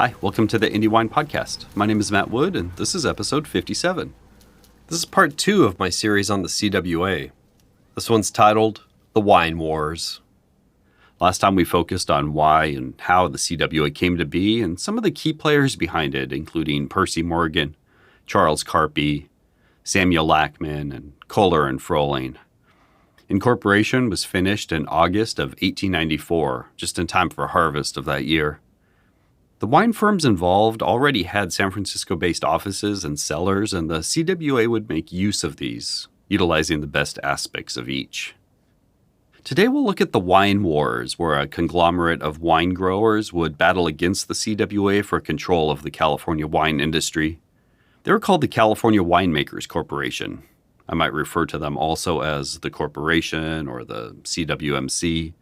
Hi, welcome to the Indie Wine Podcast. My name is Matt Wood, and this is episode 57. This is part 2 of my series on the CWA. This one's titled The Wine Wars. Last time we focused on why and how the CWA came to be and some of the key players behind it, including Percy Morgan, Charles Carpy, Samuel Lachman, and Kohler and Frohling. Incorporation was finished in August of 1894, just in time for harvest of that year. The wine firms involved already had San Francisco-based offices and cellars, and the CWA would make use of these, utilizing the best aspects of each. Today we'll look at the wine wars, where a conglomerate of wine growers would battle against the CWA for control of the California wine industry. They were called the California Winemakers Corporation. I might refer to them also as the Corporation or the CWMC.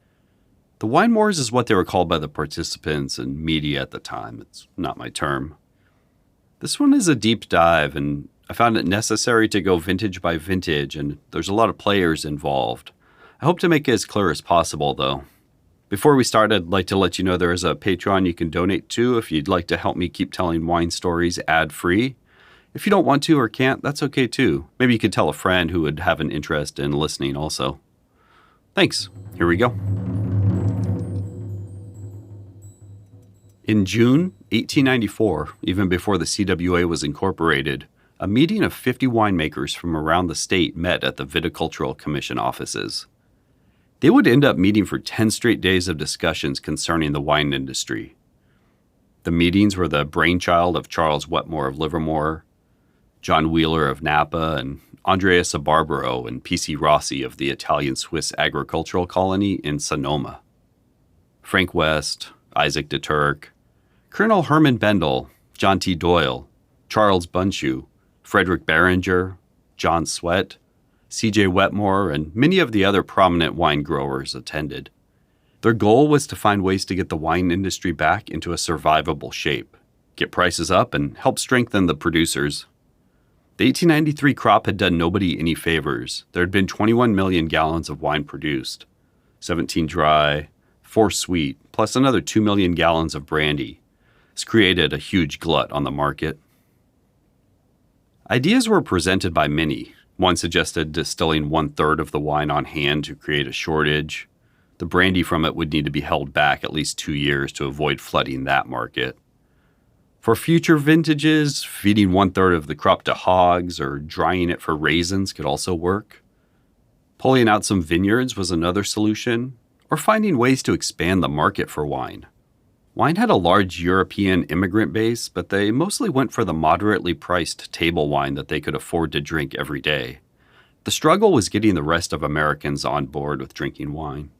The wine wars is what they were called by the participants and media at the time. It's not my term. This one is a deep dive, and I found it necessary to go vintage by vintage, and there's a lot of players involved. I hope to make it as clear as possible, though. Before we start, I'd like to let you know there is a Patreon you can donate to if you'd like to help me keep telling wine stories ad-free. If you don't want to or can't, that's okay too. Maybe you could tell a friend who would have an interest in listening also. Thanks. Here we go. In June 1894, even before the CWA was incorporated, a meeting of 50 winemakers from around the state met at the Viticultural Commission offices. They would end up meeting for 10 straight days of discussions concerning the wine industry. The meetings were the brainchild of Charles Wetmore of Livermore, John Wheeler of Napa, and Andrea Sabarbaro and P.C. Rossi of the Italian-Swiss agricultural colony in Sonoma. Frank West, Isaac de Turk, Colonel Herman Bendel, John T. Doyle, Charles Bundschuh, Frederick Barringer, John Swett, C.J. Wetmore, and many of the other prominent wine growers attended. Their goal was to find ways to get the wine industry back into a survivable shape, get prices up, and help strengthen the producers. The 1893 crop had done nobody any favors. There had been 21 million gallons of wine produced, 17 dry, 4 sweet, plus another 2 million gallons of brandy. This created a huge glut on the market. Ideas were presented by many. One suggested distilling 1/3 of the wine on hand to create a shortage. The brandy from it would need to be held back at least 2 years to avoid flooding that market. For future vintages, feeding 1/3 of the crop to hogs or drying it for raisins could also work. Pulling out some vineyards was another solution, or finding ways to expand the market for wine. Wine had a large European immigrant base, but they mostly went for the moderately priced table wine that they could afford to drink every day. The struggle was getting the rest of Americans on board with drinking wine.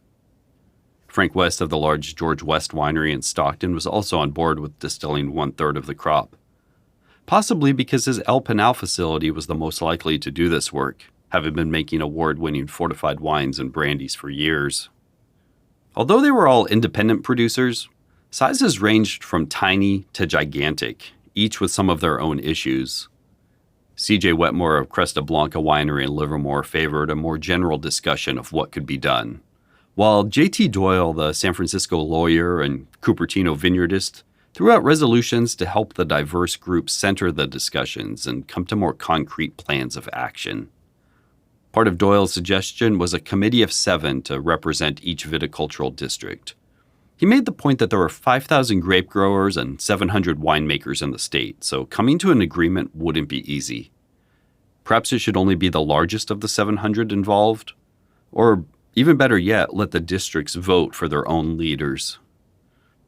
Frank West of the large George West winery in Stockton was also on board with distilling 1/3 of the crop. Possibly because his El Pinal facility was the most likely to do this work, having been making award-winning fortified wines and brandies for years. Although they were all independent producers, sizes ranged from tiny to gigantic, each with some of their own issues. C.J. Wetmore of Cresta Blanca Winery in Livermore favored a more general discussion of what could be done, while J.T. Doyle, the San Francisco lawyer and Cupertino vineyardist, threw out resolutions to help the diverse groups center the discussions and come to more concrete plans of action. Part of Doyle's suggestion was a committee of 7 to represent each viticultural district. He made the point that there were 5,000 grape growers and 700 winemakers in the state, so coming to an agreement wouldn't be easy. Perhaps it should only be the largest of the 700 involved, or even better yet, let the districts vote for their own leaders.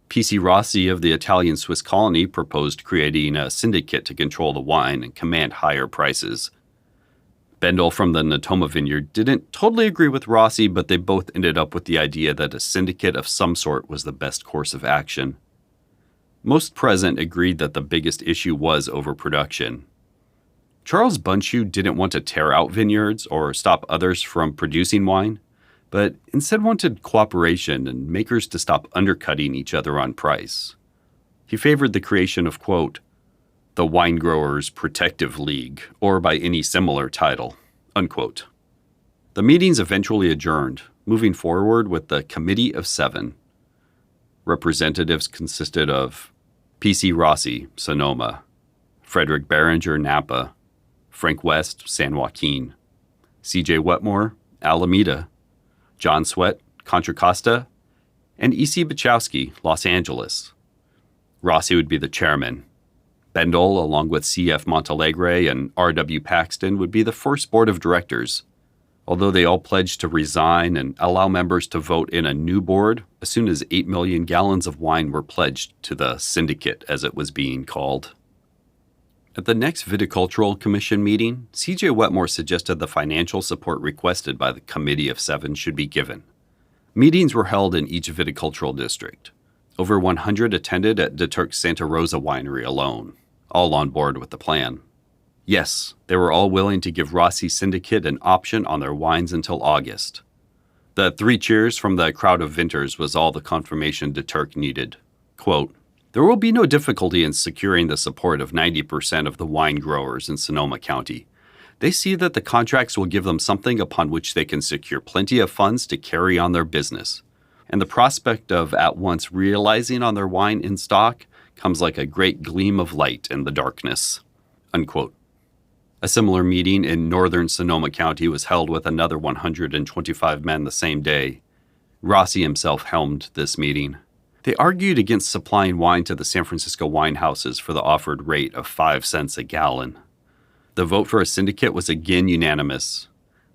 P.C. Rossi of the Italian-Swiss colony proposed creating a syndicate to control the wine and command higher prices. Bendel from the Natoma vineyard didn't totally agree with Rossi, but they both ended up with the idea that a syndicate of some sort was the best course of action. Most present agreed that the biggest issue was overproduction. Charles Bundschuh didn't want to tear out vineyards or stop others from producing wine, but instead wanted cooperation and makers to stop undercutting each other on price. He favored the creation of, quote, the Wine Growers Protective League, or by any similar title, unquote. The meetings eventually adjourned, moving forward with the Committee of 7. Representatives consisted of P.C. Rossi, Sonoma, Frederick Behringer, Napa, Frank West, San Joaquin, C.J. Wetmore, Alameda, John Sweat, Contra Costa, and E.C. Bachowski, Los Angeles. Rossi would be the chairman. Bendel, along with C.F. Montalegre and R.W. Paxton, would be the first board of directors, although they all pledged to resign and allow members to vote in a new board as soon as 8 million gallons of wine were pledged to the syndicate, as it was being called. At the next Viticultural Commission meeting, C.J. Wetmore suggested the financial support requested by the Committee of Seven should be given. Meetings were held in each viticultural district. Over 100 attended at De Turk's Santa Rosa winery alone, all on board with the plan. Yes, they were all willing to give Rossi Syndicate an option on their wines until August. The 3 cheers from the crowd of vintners was all the confirmation De Turk needed. Quote, "There will be no difficulty in securing the support of 90% of the wine growers in Sonoma County. They see that the contracts will give them something upon which they can secure plenty of funds to carry on their business. And the prospect of at once realizing on their wine in stock comes like a great gleam of light in the darkness." Unquote. A similar meeting in northern Sonoma County was held with another 125 men the same day. Rossi himself helmed this meeting. They argued against supplying wine to the San Francisco wine houses for the offered rate of 5 cents a gallon. The vote for a syndicate was again unanimous.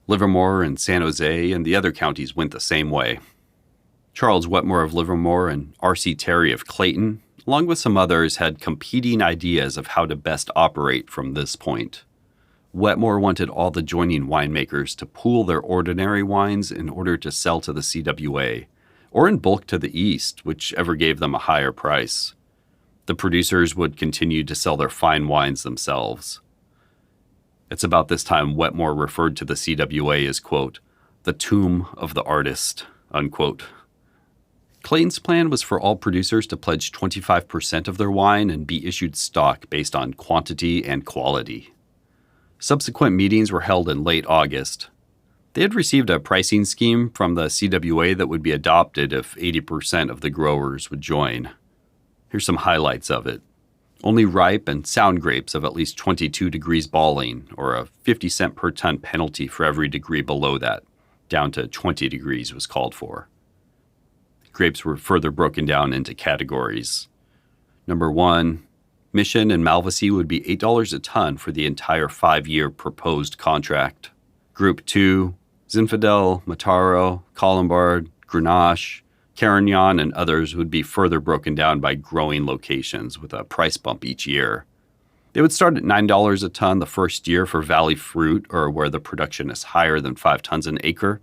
Livermore and San Jose and the other counties went the same way. Charles Wetmore of Livermore and R.C. Terry of Clayton, along with some others, had competing ideas of how to best operate from this point. Wetmore wanted all the joining winemakers to pool their ordinary wines in order to sell to the CWA, or in bulk to the east, whichever gave them a higher price. The producers would continue to sell their fine wines themselves. It's about this time Wetmore referred to the CWA as, quote, "the tomb of the artist," unquote. Clayton's plan was for all producers to pledge 25% of their wine and be issued stock based on quantity and quality. Subsequent meetings were held in late August. They had received a pricing scheme from the CWA that would be adopted if 80% of the growers would join. Here's some highlights of it. Only ripe and sound grapes of at least 22 degrees balling, or a 50-cent per ton penalty for every degree below that, down to 20 degrees was called for. Grapes were further broken down into categories. Number 1, Mission and Malvoisie would be $8 a ton for the entire 5-year proposed contract. Group 2, Zinfandel, Mataro, Colombard, Grenache, Carignan, and others would be further broken down by growing locations with a price bump each year. They would start at $9 a ton the first year for Valley fruit, or where the production is higher than 5 tons an acre.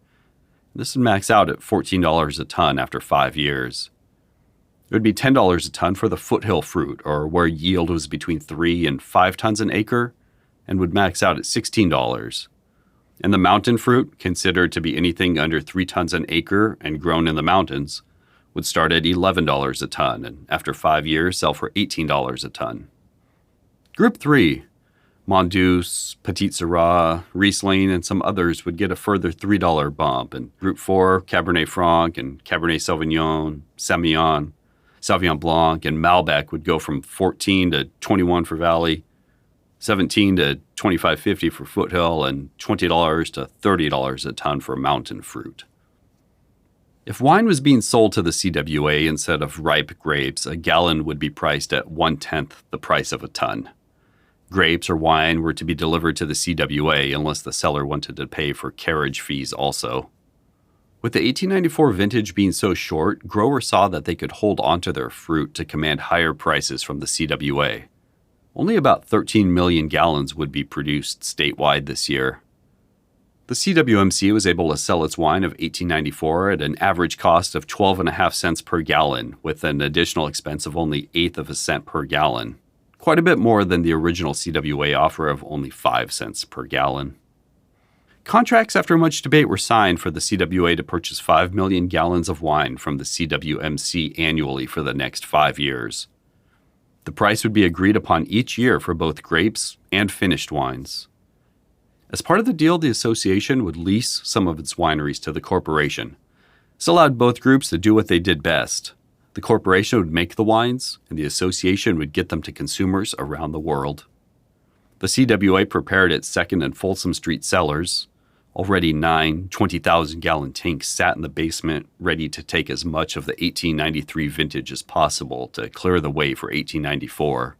This would max out at $14 a ton after 5 years. It would be $10 a ton for the foothill fruit, or where yield was between 3 and 5 tons an acre, and would max out at $16. And the mountain fruit, considered to be anything under 3 tons an acre and grown in the mountains, would start at $11 a ton, and after 5 years sell for $18 a ton. Group 3, Mondeuse, Petit Syrah, Riesling, and some others would get a further $3 bump, and Group 4, Cabernet Franc and Cabernet Sauvignon, Semillon, Sauvignon Blanc, and Malbec would go from $14 to $21 for Valley, $17 to $25.50 for Foothill, and $20 to $30 a ton for mountain fruit. If wine was being sold to the CWA instead of ripe grapes, a gallon would be priced at 1/10 the price of a ton. Grapes or wine were to be delivered to the CWA unless the seller wanted to pay for carriage fees also. With the 1894 vintage being so short, growers saw that they could hold onto their fruit to command higher prices from the CWA. Only about 13 million gallons would be produced statewide this year. The CWMC was able to sell its wine of 1894 at an average cost of 12.5 cents per gallon, with an additional expense of only 1/8 of a cent per gallon. Quite a bit more than the original CWA offer of only 5 cents per gallon. Contracts after much debate were signed for the CWA to purchase 5 million gallons of wine from the CWMC annually for the next 5 years. The price would be agreed upon each year for both grapes and finished wines. As part of the deal, the association would lease some of its wineries to the corporation. This allowed both groups to do what they did best: The corporation would make the wines, and the association would get them to consumers around the world. The CWA prepared its Second and Folsom Street cellars. Already 9 20,000-gallon tanks sat in the basement, ready to take as much of the 1893 vintage as possible to clear the way for 1894.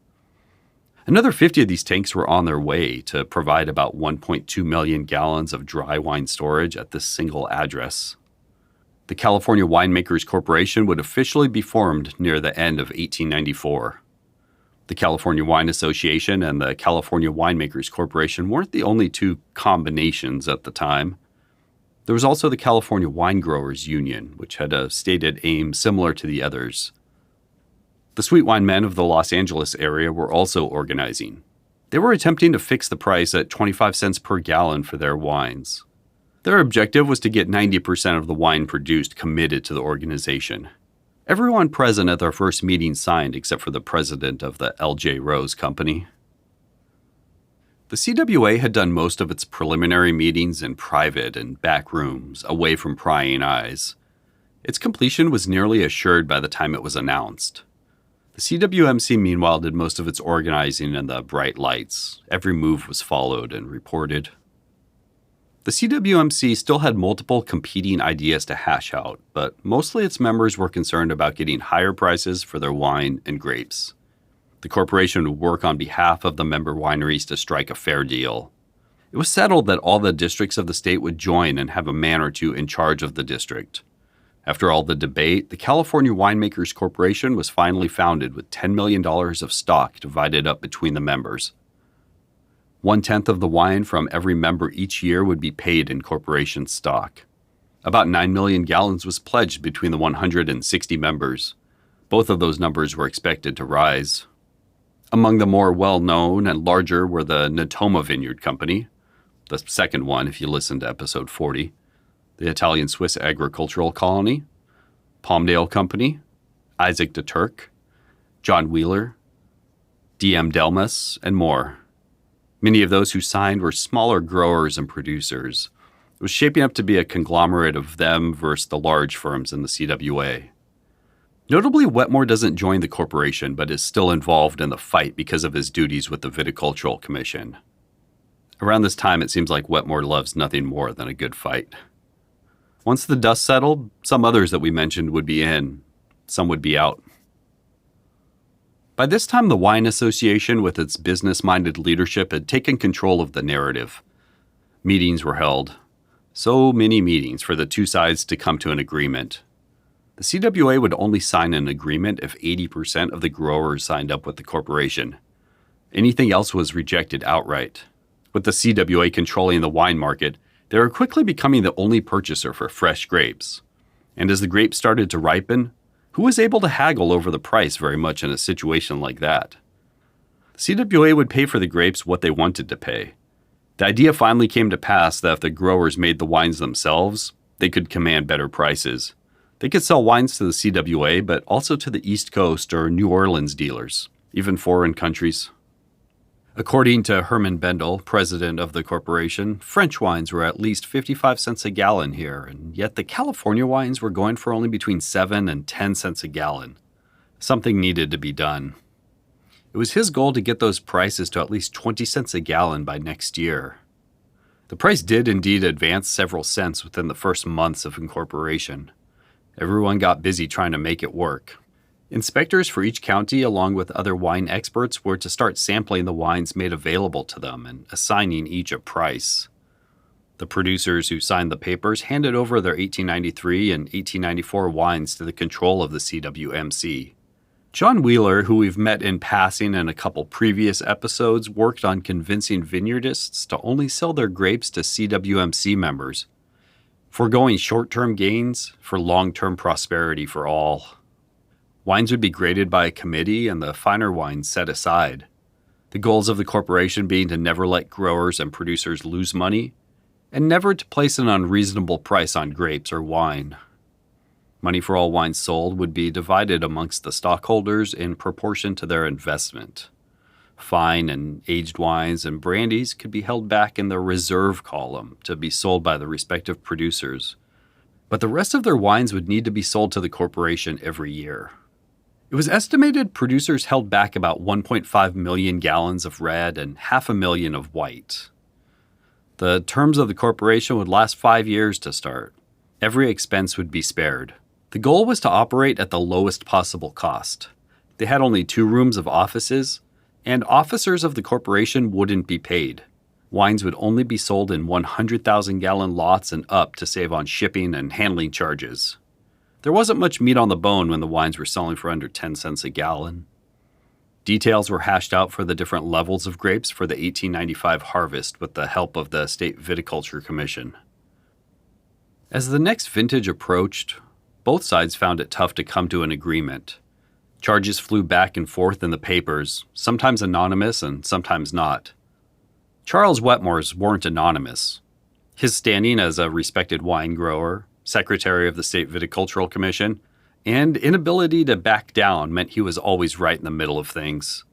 Another 50 of these tanks were on their way to provide about 1.2 million gallons of dry wine storage at this single address. The California Winemakers Corporation would officially be formed near the end of 1894. The California Wine Association and the California Winemakers Corporation weren't the only two combinations at the time. There was also the California Winegrowers Union, which had a stated aim similar to the others. The sweet wine men of the Los Angeles area were also organizing. They were attempting to fix the price at 25 cents per gallon for their wines. Their objective was to get 90% of the wine produced committed to the organization. Everyone present at their first meeting signed except for the president of the L.J. Rose Company. The CWA had done most of its preliminary meetings in private and back rooms, away from prying eyes. Its completion was nearly assured by the time it was announced. The CWMC, meanwhile, did most of its organizing in the bright lights. Every move was followed and reported. The CWMC still had multiple competing ideas to hash out, but mostly its members were concerned about getting higher prices for their wine and grapes. The corporation would work on behalf of the member wineries to strike a fair deal. It was settled that all the districts of the state would join and have a man or two in charge of the district. After all the debate, the California Winemakers Corporation was finally founded with $10 million of stock divided up between the members. 1/10 of the wine from every member each year would be paid in corporation stock. About 9 million gallons was pledged between the 160 members. Both of those numbers were expected to rise. Among the more well-known and larger were the Natoma Vineyard Company, the second one if you listen to episode 40, the Italian-Swiss Agricultural Colony, Palmdale Company, Isaac de Turk, John Wheeler, D.M. Delmas, and more. Many of those who signed were smaller growers and producers. It was shaping up to be a conglomerate of them versus the large firms in the CWA. Notably, Wetmore doesn't join the corporation, but is still involved in the fight because of his duties with the Viticultural Commission. Around this time, it seems like Wetmore loves nothing more than a good fight. Once the dust settled, some others that we mentioned would be in, some would be out. By this time, the Wine Association, with its business-minded leadership, had taken control of the narrative. Meetings were held. So many meetings for the two sides to come to an agreement. The CWA would only sign an agreement if 80% of the growers signed up with the corporation. Anything else was rejected outright. With the CWA controlling the wine market, they were quickly becoming the only purchaser for fresh grapes. And as the grapes started to ripen, who was able to haggle over the price very much in a situation like that? The CWA would pay for the grapes what they wanted to pay. The idea finally came to pass that if the growers made the wines themselves, they could command better prices. They could sell wines to the CWA, but also to the East Coast or New Orleans dealers, even foreign countries. According to Herman Bendel, president of the corporation, French wines were at least 55 cents a gallon here, and yet the California wines were going for only between 7 and 10 cents a gallon. Something needed to be done. It was his goal to get those prices to at least 20 cents a gallon by next year. The price did indeed advance several cents within the first months of incorporation. Everyone got busy trying to make it work. Inspectors for each county, along with other wine experts, were to start sampling the wines made available to them and assigning each a price. The producers who signed the papers handed over their 1893 and 1894 wines to the control of the CWMC. John Wheeler, who we've met in passing in a couple previous episodes, worked on convincing vineyardists to only sell their grapes to CWMC members, foregoing short-term gains for long-term prosperity for all. Wines would be graded by a committee and the finer wines set aside. The goals of the corporation being to never let growers and producers lose money, and never to place an unreasonable price on grapes or wine. Money for all wines sold would be divided amongst the stockholders in proportion to their investment. Fine and aged wines and brandies could be held back in the reserve column to be sold by the respective producers, but the rest of their wines would need to be sold to the corporation every year. It was estimated producers held back about 1.5 million gallons of red and 500,000 of white. The terms of the corporation would last 5 years to start. Every expense would be spared. The goal was to operate at the lowest possible cost. They had only 2 rooms of offices, and officers of the corporation wouldn't be paid. Wines would only be sold in 100,000-gallon lots and up to save on shipping and handling charges. There wasn't much meat on the bone when the wines were selling for under 10 cents a gallon. Details were hashed out for the different levels of grapes for the 1895 harvest with the help of the State Viticulture Commission. As the next vintage approached, both sides found it tough to come to an agreement. Charges flew back and forth in the papers, sometimes anonymous and sometimes not. Charles Wetmore's weren't anonymous. His standing as a respected wine grower, secretary of the State Viticultural Commission, and inability to back down meant he was always right in the middle of things.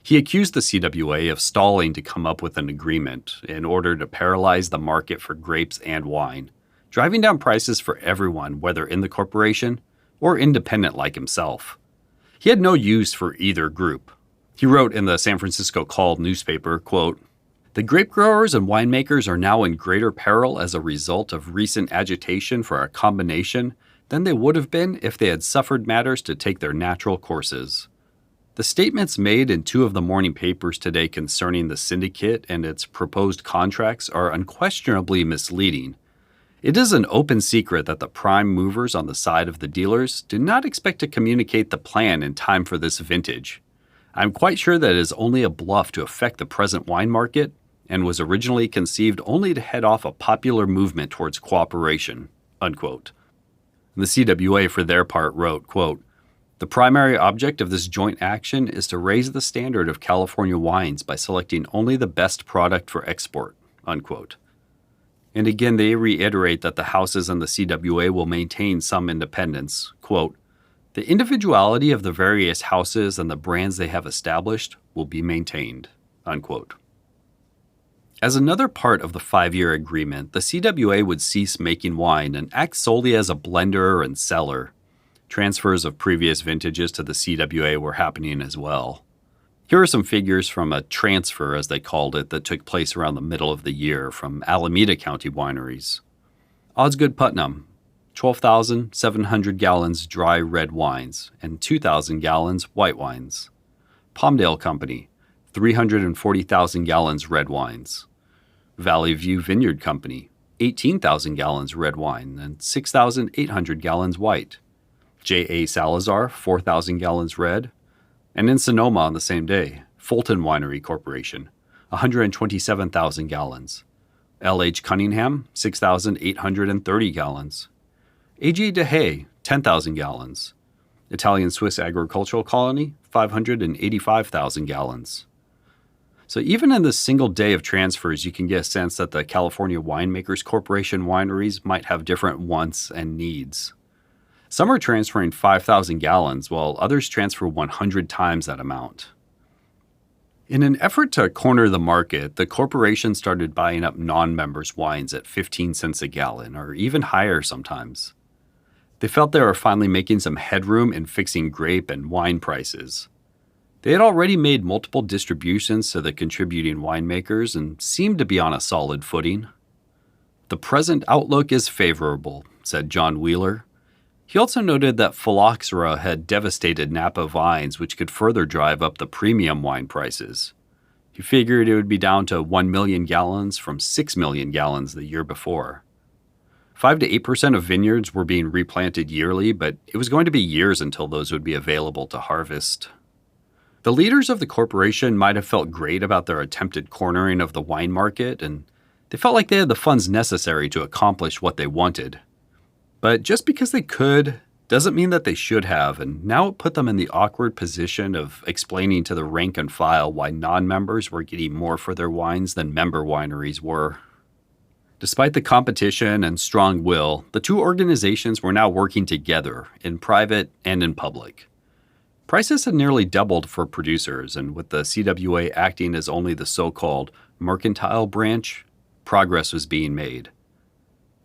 He accused the CWA of stalling to come up with an agreement in order to paralyze the market for grapes and wine, driving down prices for everyone, whether in the corporation or independent like himself. He had no use for either group. He wrote in the San Francisco Call newspaper, quote, "The grape growers and winemakers are now in greater peril as a result of recent agitation for a combination than they would have been if they had suffered matters to take their natural courses. The statements made in 2 of the morning papers today concerning the syndicate and its proposed contracts are unquestionably misleading. It is an open secret that the prime movers on the side of the dealers do not expect to communicate the plan in time for this vintage. I'm quite sure that it is only a bluff to affect the present wine market and was originally conceived only to head off a popular movement towards cooperation," unquote. The CWA, for their part, wrote, quote, "The primary object of this joint action is to raise the standard of California wines by selecting only the best product for export," unquote. And again, they reiterate that the houses and the CWA will maintain some independence. Quote, "The individuality of the various houses and the brands they have established will be maintained," unquote. As another part of the 5-year agreement, the CWA would cease making wine and act solely as a blender and cellar. Transfers of previous vintages to the CWA were happening as well. Here are some figures from a transfer, as they called it, that took place around the middle of the year from Alameda County wineries. Osgood Putnam, 12,700 gallons dry red wines and 2,000 gallons white wines. Palmdale Company, 340,000 gallons red wines. Valley View Vineyard Company, 18,000 gallons red wine and 6,800 gallons white. J.A. Salazar, 4,000 gallons red. And in Sonoma on the same day, Fulton Winery Corporation, 127,000 gallons. L.H. Cunningham, 6,830 gallons. A.G. DeHay, 10,000 gallons. Italian-Swiss Agricultural Colony, 585,000 gallons. So even in this single day of transfers, you can get a sense that the California Winemakers Corporation wineries might have different wants and needs. Some are transferring 5,000 gallons, while others transfer 100 times that amount. In an effort to corner the market, the corporation started buying up non-members' wines at 15 cents a gallon, or even higher sometimes. They felt they were finally making some headroom in fixing grape and wine prices. They had already made multiple distributions to the contributing winemakers and seemed to be on a solid footing. "The present outlook is favorable," said John Wheeler. He also noted that phylloxera had devastated Napa vines, which could further drive up the premium wine prices. He figured it would be down to 1 million gallons from 6 million gallons the year before. 5 to 8% of vineyards were being replanted yearly, but it was going to be years until those would be available to harvest. The leaders of the corporation might have felt great about their attempted cornering of the wine market, and they felt like they had the funds necessary to accomplish what they wanted. But just because they could doesn't mean that they should have, and now it put them in the awkward position of explaining to the rank and file why non-members were getting more for their wines than member wineries were. Despite the competition and strong will, the 2 organizations were now working together, in private and in public. Prices had nearly doubled for producers, and with the CWA acting as only the so-called mercantile branch, progress was being made.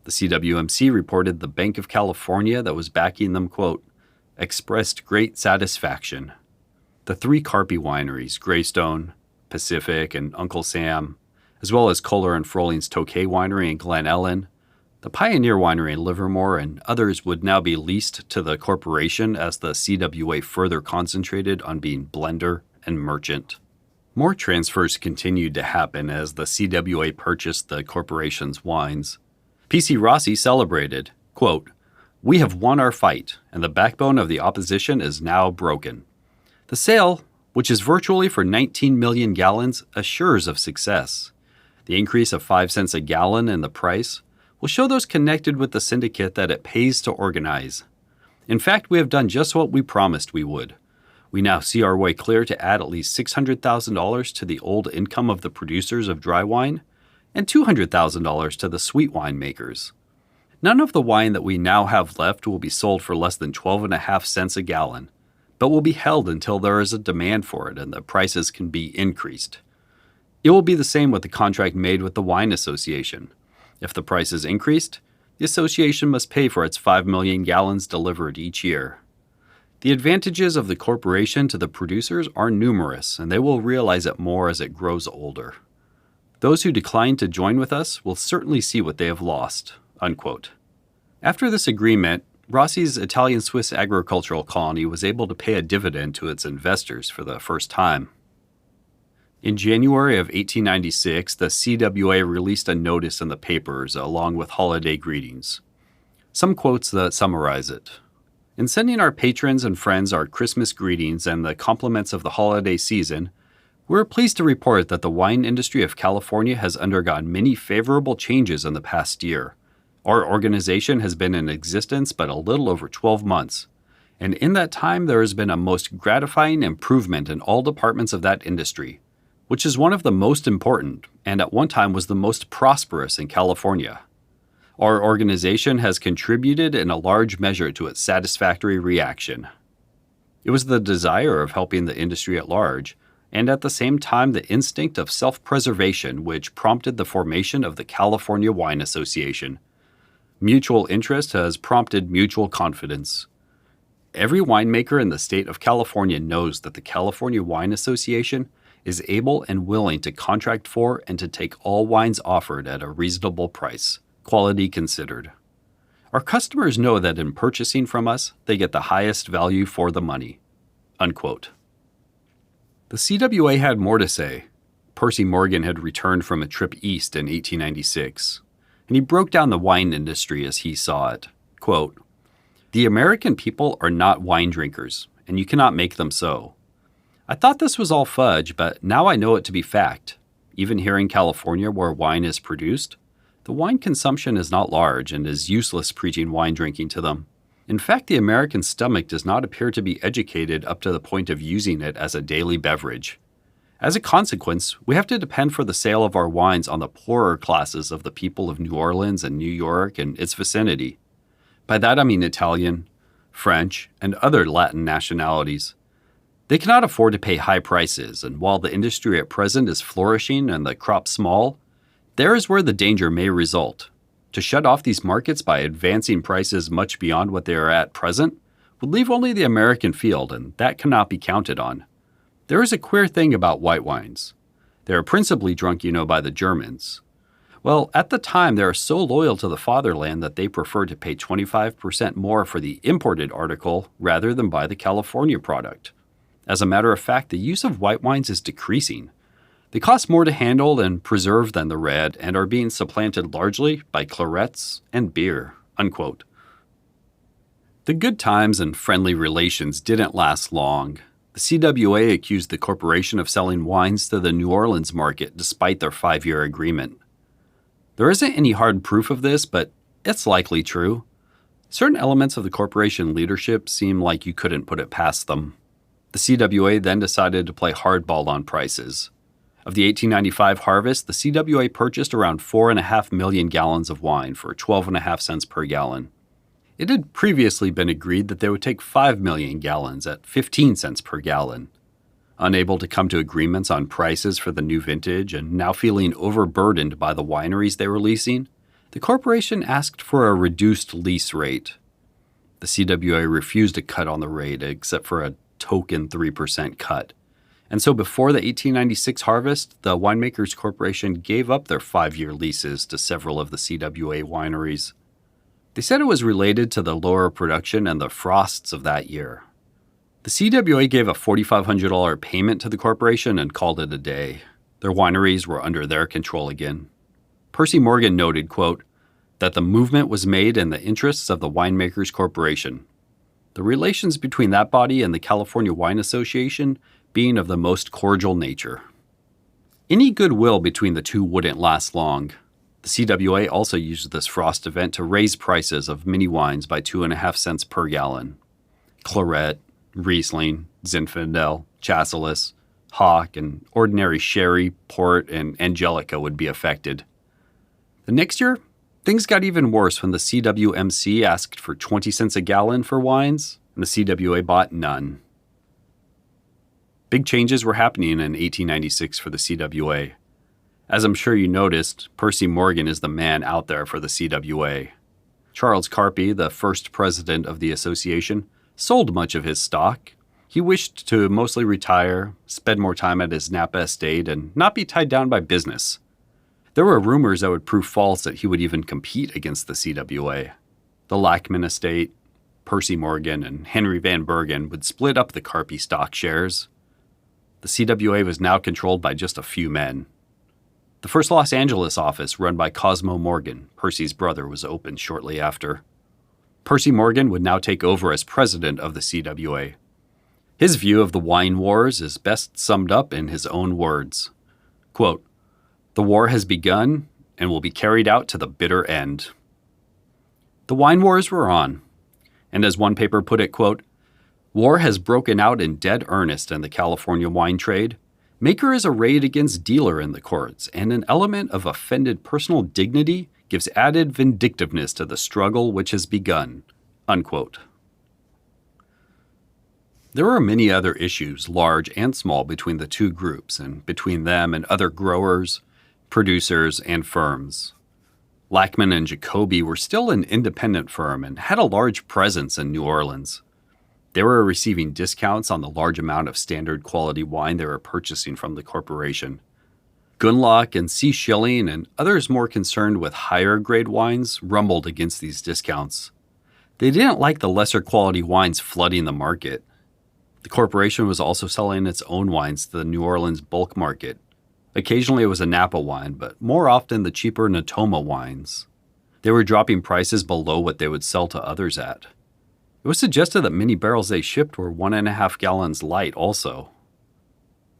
The CWMC reported the Bank of California that was backing them, quote, expressed great satisfaction. The three Carpy wineries, Greystone, Pacific, and Uncle Sam, as well as Kohler and Frohling's Tokay Winery in Glen Ellen, the Pioneer Winery in Livermore, and others would now be leased to the corporation as the CWA further concentrated on being blender and merchant. More transfers continued to happen as the CWA purchased the corporation's wines. P.C. Rossi celebrated, quote, "We have won our fight, and the backbone of the opposition is now broken. The sale, which is virtually for 19 million gallons, assures of success. The increase of 5 cents a gallon in the price will show those connected with the syndicate that it pays to organize. In fact, we have done just what we promised we would. We now see our way clear to add at least $600,000 to the old income of the producers of dry wine and $200,000 to the sweet wine makers. None of the wine that we now have left will be sold for less than 12.5 cents a gallon, but will be held until there is a demand for it and the prices can be increased. It will be the same with the contract made with the Wine Association. If the price is increased, the association must pay for its 5 million gallons delivered each year. The advantages of the corporation to the producers are numerous, and they will realize it more as it grows older. Those who decline to join with us will certainly see what they have lost." Unquote. After this agreement, Rossi's Italian-Swiss agricultural colony was able to pay a dividend to its investors for the first time. In January of 1896, the CWA released a notice in the papers along with holiday greetings. Some quotes that summarize it. "In sending our patrons and friends our Christmas greetings and the compliments of the holiday season, we're pleased to report that the wine industry of California has undergone many favorable changes in the past year. Our organization has been in existence but a little over 12 months, and in that time there has been a most gratifying improvement in all departments of that industry, which is one of the most important and at one time was the most prosperous in California. Our organization has contributed in a large measure to its satisfactory reaction." It was the desire of helping the industry at large, and at the same time the instinct of self-preservation which prompted the formation of the California Wine Association. Mutual interest has prompted mutual confidence. Every winemaker in the state of California knows that the California Wine Association is able and willing to contract for and to take all wines offered at a reasonable price, quality considered. Our customers know that in purchasing from us, they get the highest value for the money." Unquote. The CWA had more to say. Percy Morgan had returned from a trip east in 1896, and he broke down the wine industry as he saw it. Quote, "The American people are not wine drinkers, and you cannot make them so. I thought this was all fudge, but now I know it to be fact. Even here in California where wine is produced, the wine consumption is not large and is useless preaching wine drinking to them. In fact, the American stomach does not appear to be educated up to the point of using it as a daily beverage. As a consequence, we have to depend for the sale of our wines on the poorer classes of the people of New Orleans and New York and its vicinity. By that I mean Italian, French, and other Latin nationalities. They cannot afford to pay high prices, and while the industry at present is flourishing and the crop small, there is where the danger may result. To shut off these markets by advancing prices much beyond what they are at present would leave only the American field, and that cannot be counted on. There is a queer thing about white wines. They are principally drunk, by the Germans. Well, at the time, they are so loyal to the fatherland that they prefer to pay 25% more for the imported article rather than buy the California product. As a matter of fact, the use of white wines is decreasing. They cost more to handle and preserve than the red and are being supplanted largely by clarets and beer." Unquote. The good times and friendly relations didn't last long. The CWA accused the corporation of selling wines to the New Orleans market despite their 5-year agreement. There isn't any hard proof of this, but it's likely true. Certain elements of the corporation leadership seem like you couldn't put it past them. The CWA then decided to play hardball on prices. Of the 1895 harvest, the CWA purchased around 4.5 million gallons of wine for 12.5 cents per gallon. It had previously been agreed that they would take 5 million gallons at 15 cents per gallon. Unable to come to agreements on prices for the new vintage and now feeling overburdened by the wineries they were leasing, the corporation asked for a reduced lease rate. The CWA refused to cut on the rate except for a token 3% cut. And so before the 1896 harvest, the Winemakers Corporation gave up their 5-year leases to several of the CWA wineries. They said it was related to the lower production and the frosts of that year. The CWA gave a $4,500 payment to the corporation and called it a day. Their wineries were under their control again. Percy Morgan noted, quote, that the movement was made in the interests of the Winemakers Corporation. The relations between that body and the California Wine Association being of the most cordial nature. Any goodwill between the two wouldn't last long. The CWA also used this frost event to raise prices of many wines by 2.5 cents per gallon. Claret, Riesling, Zinfandel, Chasselas, Hock, and ordinary sherry, port, and Angelica would be affected. The next year, things got even worse when the CWMC asked for 20 cents a gallon for wines, and the CWA bought none. Big changes were happening in 1896 for the CWA. As I'm sure you noticed, Percy Morgan is the man out there for the CWA. Charles Carpy, the first president of the association, sold much of his stock. He wished to mostly retire, spend more time at his Napa estate, and not be tied down by business. There were rumors that would prove false that he would even compete against the CWA. The Lachman estate, Percy Morgan, and Henry Van Bergen would split up the Carpy stock shares. The CWA was now controlled by just a few men. The first Los Angeles office, run by Cosmo Morgan, Percy's brother, was opened shortly after. Percy Morgan would now take over as president of the CWA. His view of the wine wars is best summed up in his own words. Quote, "The war has begun and will be carried out to the bitter end." The wine wars were on. And as one paper put it, quote, "War has broken out in dead earnest in the California wine trade. Maker is arrayed against dealer in the courts, and an element of offended personal dignity gives added vindictiveness to the struggle which has begun." Unquote. There were many other issues, large and small, between the two groups and between them and other growers, producers, and firms. Lachman and Jacoby were still an independent firm and had a large presence in New Orleans. They were receiving discounts on the large amount of standard quality wine they were purchasing from the corporation. Gunlock and C. Schilling and others more concerned with higher grade wines rumbled against these discounts. They didn't like the lesser quality wines flooding the market. The corporation was also selling its own wines to the New Orleans bulk market. Occasionally it was a Napa wine, but more often the cheaper Natoma wines. They were dropping prices below what they would sell to others at. It was suggested that many barrels they shipped were 1.5 gallons light also.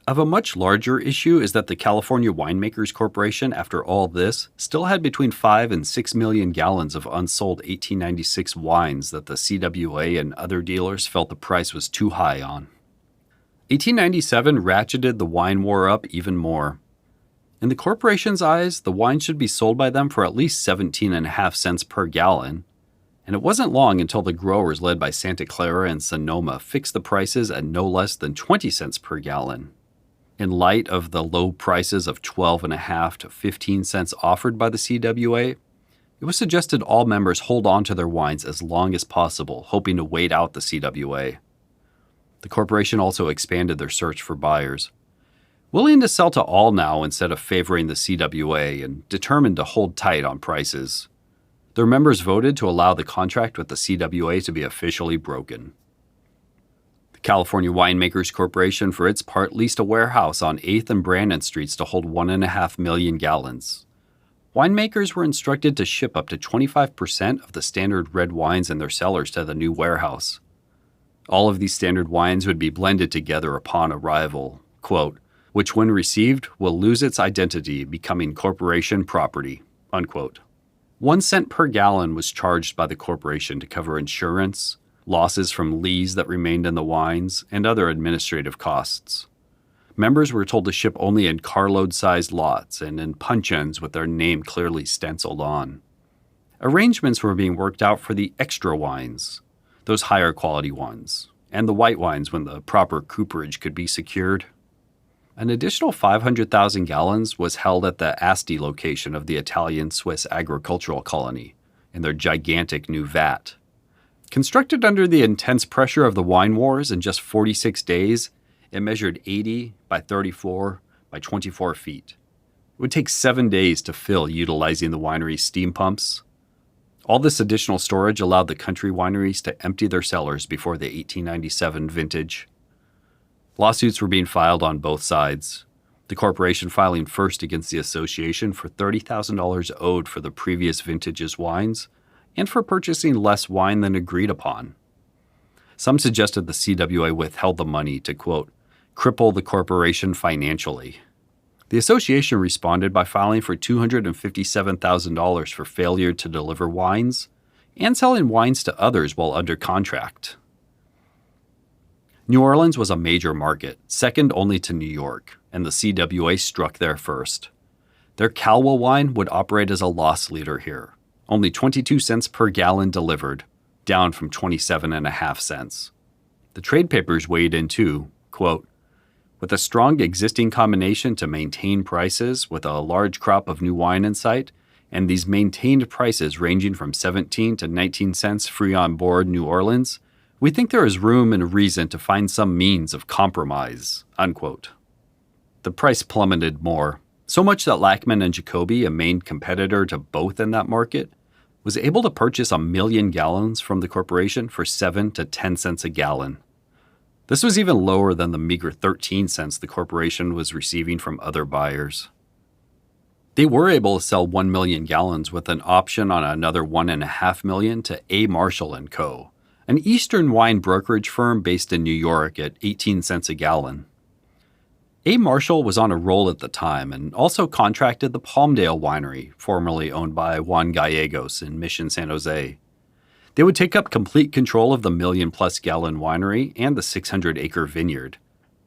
Of a much larger issue is that the California Winemakers Corporation, after all this, still had between 5 and 6 million gallons of unsold 1896 wines that the CWA and other dealers felt the price was too high on. 1897 ratcheted the wine war up even more. In the corporation's eyes, the wine should be sold by them for at least 17.5 cents per gallon, and it wasn't long until the growers led by Santa Clara and Sonoma fixed the prices at no less than 20 cents per gallon. In light of the low prices of 12.5 to 15 cents offered by the CWA, it was suggested all members hold on to their wines as long as possible, hoping to wait out the CWA. The corporation also expanded their search for buyers. Willing to sell to all now instead of favoring the CWA and determined to hold tight on prices. Their members voted to allow the contract with the CWA to be officially broken. The California Winemakers Corporation, for its part, leased a warehouse on 8th and Brandon Streets to hold 1.5 million gallons. Winemakers were instructed to ship up to 25% of the standard red wines in their cellars to the new warehouse. All of these standard wines would be blended together upon arrival, quote, "which when received will lose its identity, becoming corporation property," unquote. 1 cent per gallon was charged by the corporation to cover insurance, losses from lees that remained in the wines, and other administrative costs. Members were told to ship only in carload-sized lots and in puncheons with their name clearly stenciled on. Arrangements were being worked out for the extra wines, those higher quality ones, and the white wines when the proper cooperage could be secured. An additional 500,000 gallons was held at the Asti location of the Italian-Swiss agricultural colony in their gigantic new vat. Constructed under the intense pressure of the wine wars in just 46 days, it measured 80 by 34 by 24 feet. It would take 7 days to fill utilizing the winery's steam pumps. All this additional storage allowed the country wineries to empty their cellars before the 1897 vintage. Lawsuits were being filed on both sides, the corporation filing first against the association for $30,000 owed for the previous vintage's wines and for purchasing less wine than agreed upon. Some suggested the CWA withheld the money to, quote, cripple the corporation financially. The association responded by filing for $257,000 for failure to deliver wines and selling wines to others while under contract. New Orleans was a major market, second only to New York, and the CWA struck there first. Their Calwa wine would operate as a loss leader here, only 22 cents per gallon delivered, down from 27.5 cents. The trade papers weighed in too, quote, with a strong existing combination to maintain prices with a large crop of new wine in sight, and these maintained prices ranging from 17 to 19 cents free on board New Orleans, we think there is room and reason to find some means of compromise, unquote. The price plummeted more, so much that Lachman and Jacoby, a main competitor to both in that market, was able to purchase 1 million gallons from the corporation for 7 to 10 cents a gallon. This was even lower than the meager 13 cents the corporation was receiving from other buyers. They were able to sell 1 million gallons with an option on another 1.5 million to A. Marshall & Co., an Eastern wine brokerage firm based in New York at 18 cents a gallon. A. Marshall was on a roll at the time and also contracted the Palmdale Winery, formerly owned by Juan Gallegos in Mission, San Jose. They would take up complete control of the million-plus-gallon winery and the 600-acre vineyard,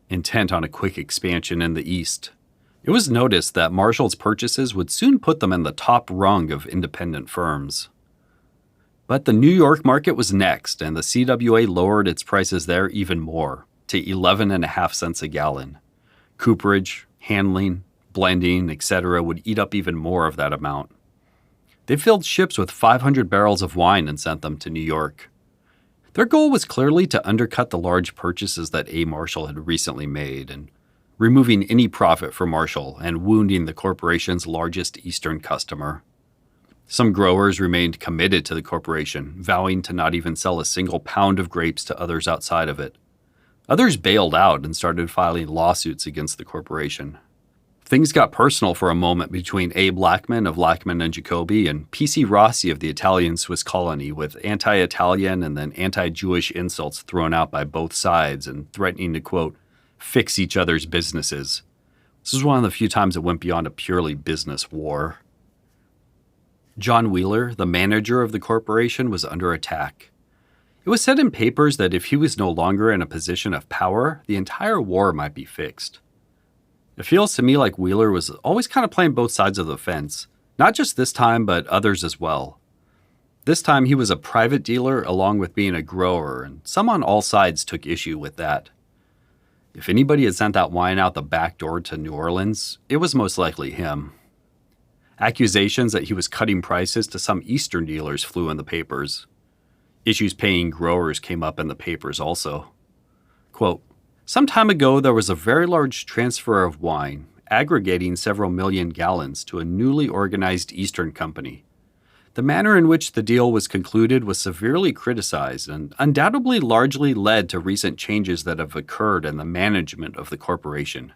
intent on a quick expansion in the east. It was noticed that Marshall's purchases would soon put them in the top rung of independent firms. But the New York market was next, and the CWA lowered its prices there even more, to 11.5 cents a gallon. Cooperage, handling, blending, etc. would eat up even more of that amount. They filled ships with 500 barrels of wine and sent them to New York. Their goal was clearly to undercut the large purchases that A. Marshall had recently made, and removing any profit for Marshall and wounding the corporation's largest Eastern customer. Some growers remained committed to the corporation, vowing to not even sell a single pound of grapes to others outside of it. Others bailed out and started filing lawsuits against the corporation. Things got personal for a moment between Abe Lachman of Lachman and Jacoby and P.C. Rossi of the Italian-Swiss colony, with anti-Italian and then anti-Jewish insults thrown out by both sides and threatening to, quote, fix each other's businesses. This was one of the few times it went beyond a purely business war. John Wheeler, the manager of the corporation, was under attack. It was said in papers that if he was no longer in a position of power, the entire war might be fixed. It feels to me like Wheeler was always kind of playing both sides of the fence, not just this time, but others as well. This time he was a private dealer along with being a grower, and some on all sides took issue with that. If anybody had sent that wine out the back door to New Orleans, it was most likely him. Accusations that he was cutting prices to some Eastern dealers flew in the papers. Issues paying growers came up in the papers also. Quote, some time ago, there was a very large transfer of wine, aggregating several million gallons, to a newly organized Eastern company. The manner in which the deal was concluded was severely criticized and undoubtedly largely led to recent changes that have occurred in the management of the corporation.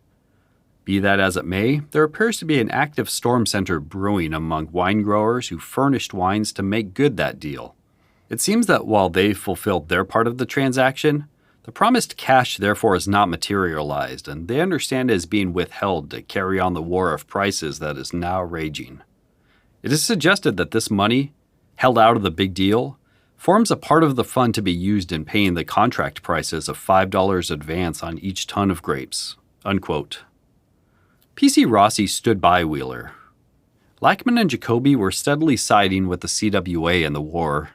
Be that as it may, there appears to be an active storm center brewing among wine growers who furnished wines to make good that deal. It seems that while they fulfilled their part of the transaction, the promised cash therefore is not materialized, and they understand it is being withheld to carry on the war of prices that is now raging. It is suggested that this money, held out of the big deal, forms a part of the fund to be used in paying the contract prices of $5 advance on each ton of grapes, unquote. P.C. Rossi stood by Wheeler. Lachman and Jacoby were steadily siding with the CWA in the war.